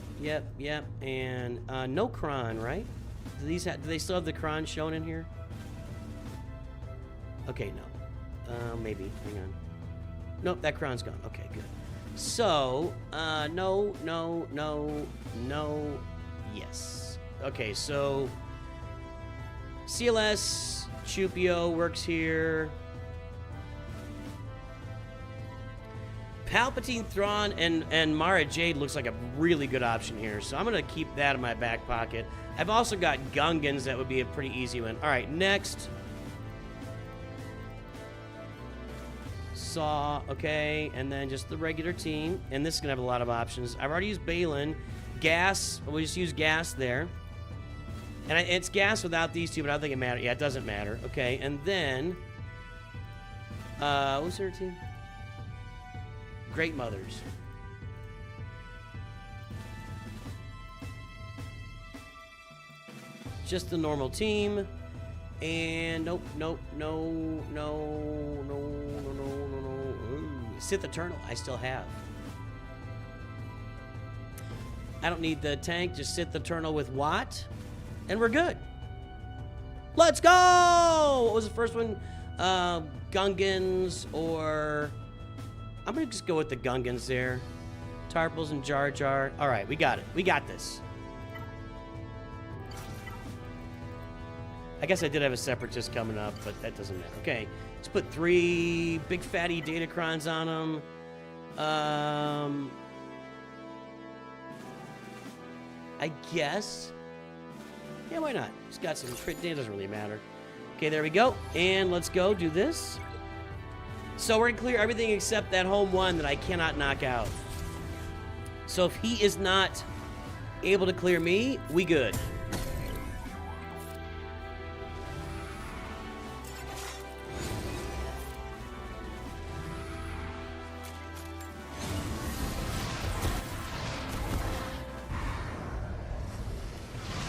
And no Kron, right? Do they still have the Kron shown in here? Okay, no. Maybe. Hang on. Nope, that Kron's gone. Okay, good. So, no, yes. Okay, so CLS Chupio works here. Palpatine, Thrawn, and Mara Jade looks like a really good option here, so I'm gonna keep that in my back pocket. I've also got Gungans that would be a pretty easy one. All right, next. Saw, okay, and then just the regular team, and this is gonna have a lot of options. I've already used Balin. Gas, we'll just use gas there. And it's gas without these two, but I don't think it matters. Yeah, it doesn't matter. Okay, and then, what's their team? Great Mothers. Just the normal team. And nope. No. Sith Eternal, I still have. I don't need the tank, just Sith Eternal with Watt. And we're good. Let's go! What was the first one? Gungans or... I'm gonna just go with the Gungans there. Tarples and Jar Jar. All right, we got it. We got this. I guess I did have a Separatist coming up, but that doesn't matter. Okay, let's put 3 big fatty Datacrons on them. I guess. Yeah, why not? It's got some crit data, doesn't really matter. Okay, there we go. And let's go do this. So we're gonna clear everything except that home one that I cannot knock out. So if he is not able to clear me, we good.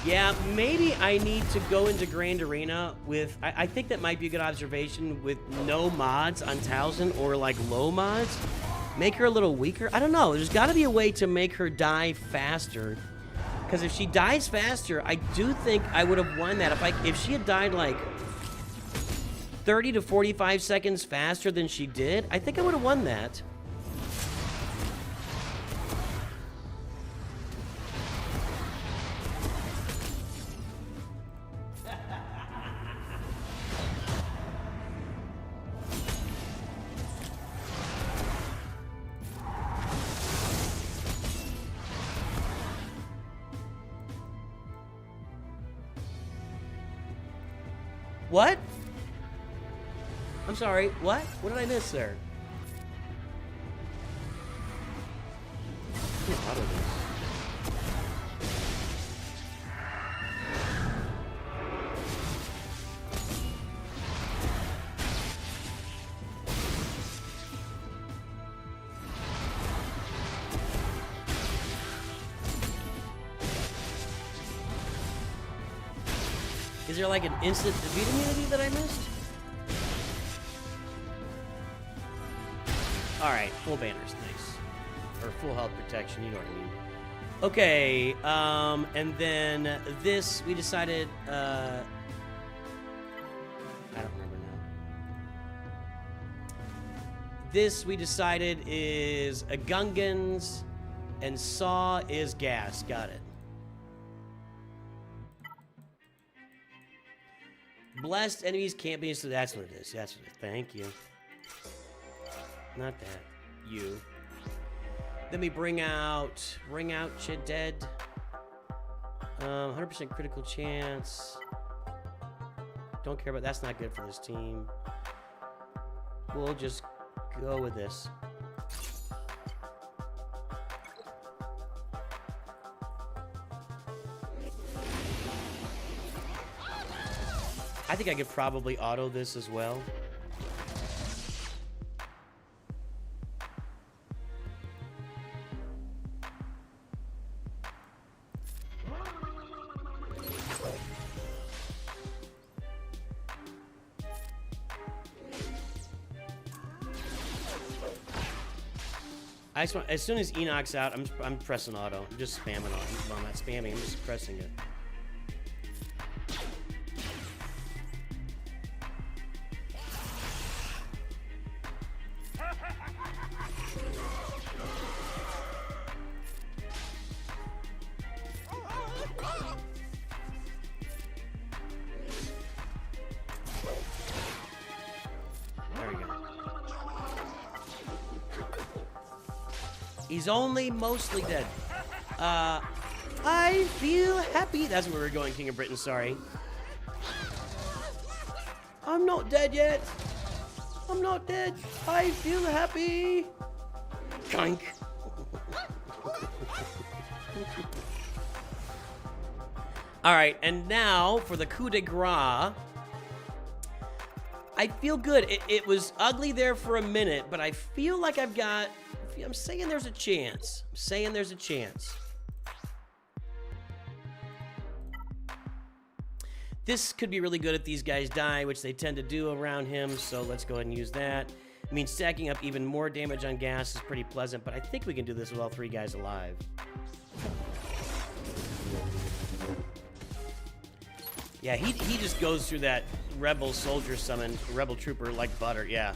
Yeah, maybe I need to go into Grand Arena with... I think that might be a good observation with no mods on Talzin or like low mods. Make her a little weaker. I don't know. There's got to be a way to make her die faster. Because if she dies faster, I do think I would have won that. If she had died like... 30 to 45 seconds faster than she did, I think I would have won that. What? I'm sorry, what? What did I miss there? I can't auto this. Is there like an instant defeat immunity that I missed? Alright, full banners, nice. Or full health protection, you know what I mean. Okay, and then this, we decided, I don't remember now. This, we decided, is a Gungans, and Saw is gas, got it. Blessed enemies can't be, so that's what it is. That's what it is. Thank you. Not that. You. Then we bring out shit dead. 100% critical chance. Don't care about that's not good for this team. We'll just go with this. I think I could probably auto this as well. I just want, as soon as Enoch's out, I'm pressing auto. I'm just spamming auto. Well, I'm not spamming, I'm just pressing it. He's only mostly dead. I feel happy. That's where we're going, King of Britain, sorry. I'm not dead yet. I'm not dead. I feel happy. Kink. Alright, and now for the coup de grace. I feel good. It was ugly there for a minute, but I feel like I've got... I'm saying there's a chance. I'm saying there's a chance. This could be really good if these guys die, which they tend to do around him, so let's go ahead and use that. I mean, stacking up even more damage on gas is pretty pleasant, but I think we can do this with all three guys alive. Yeah, he just goes through that rebel soldier summon, rebel trooper like butter, yeah.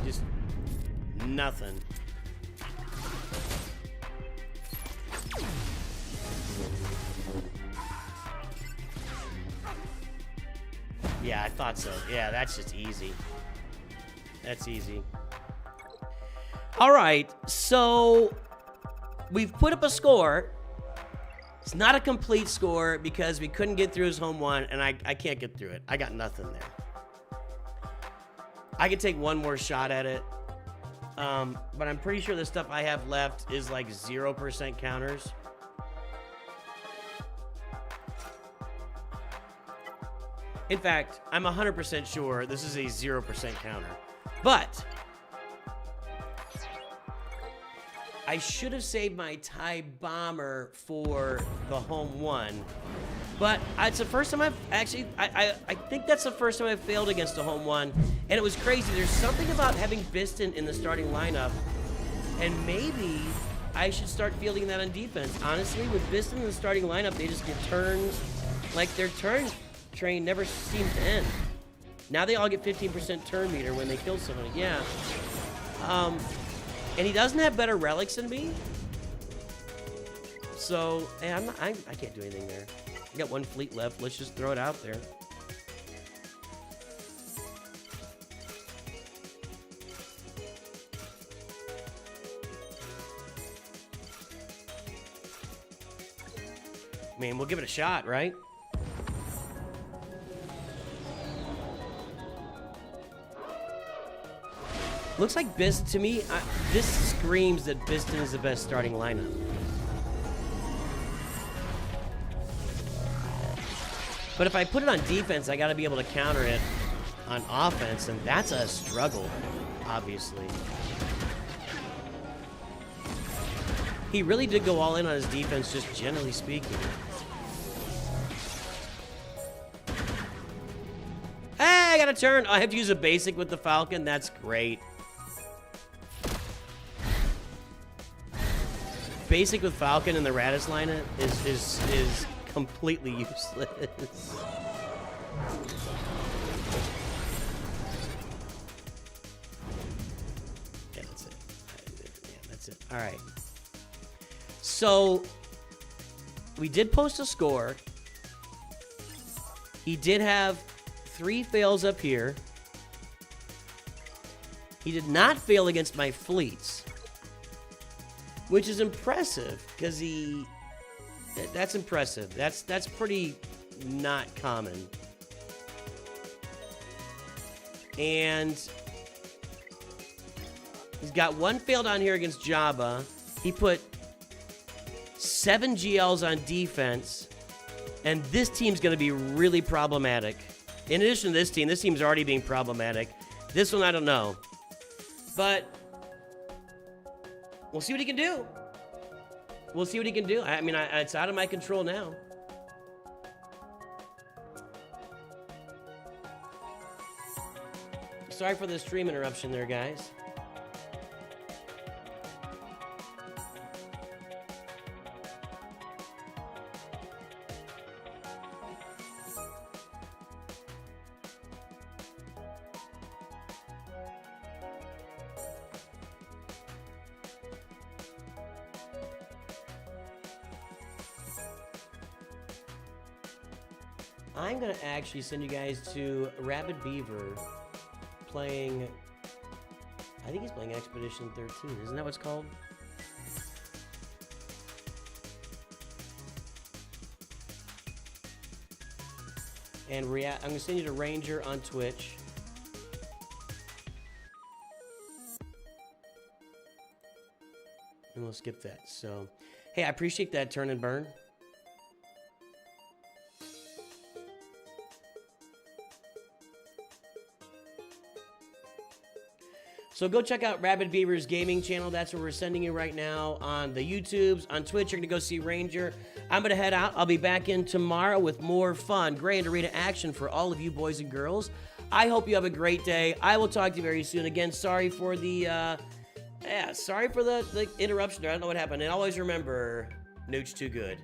Just nothing. Yeah, I thought so. Yeah, that's just easy. That's easy. All right, so we've put up a score. It's not a complete score because we couldn't get through his home one, and I can't get through it. I got nothing there. I could take one more shot at it, but I'm pretty sure the stuff I have left is like 0% counters. In fact, I'm 100% sure this is a 0% counter. But I should have saved my TIE bomber for the home one. But it's the first time I've actually, I think that's the first time I've failed against a home one. And it was crazy. There's something about having Biston in the starting lineup. And maybe I should start fielding that on defense. Honestly, with Biston in the starting lineup, they just get turns. Like, their turns train never seems to end. Now they all get 15% turn meter when they kill somebody. Yeah. And he doesn't have better relics than me. So, hey, I can't do anything there. I got one fleet left. Let's just throw it out there. I mean, we'll give it a shot, right? Looks like Bist, to me, this screams that Biston is the best starting lineup. But if I put it on defense, I gotta be able to counter it on offense, and that's a struggle, obviously. He really did go all in on his defense, just generally speaking. Hey, I got a turn. I have to use a basic with the Falcon. That's great. Basic with Falcon and the Radis lineup is completely useless. Yeah, that's it. Yeah, that's it. All right. So we did post a score. He did have 3 fails up here. He did not fail against my fleets, which is impressive because that's impressive. That's pretty not common. And he's got 1 fail down here against Jabba. He put 7 GLs on defense, and this team's going to be really problematic. In addition to this team's already being problematic. This one, I don't know. But we'll see what he can do. We'll see what he can do. I mean, it's out of my control now. Sorry for the stream interruption there, guys. I'm gonna actually send you guys to Rabid Beaver playing, I think he's playing Expedition 13. Isn't that what it's called? And I'm gonna send you to Ranger on Twitch. And we'll skip that. So, hey, I appreciate that turn and burn. So go check out Rabid Beaver's gaming channel. That's where we're sending you right now on the YouTubes. On Twitch, you're going to go see Ranger. I'm going to head out. I'll be back in tomorrow with more fun, Gray and Dorita action for all of you boys and girls. I hope you have a great day. I will talk to you very soon. Again, sorry for the interruption there. I don't know what happened. And always remember, Nooch2Gud.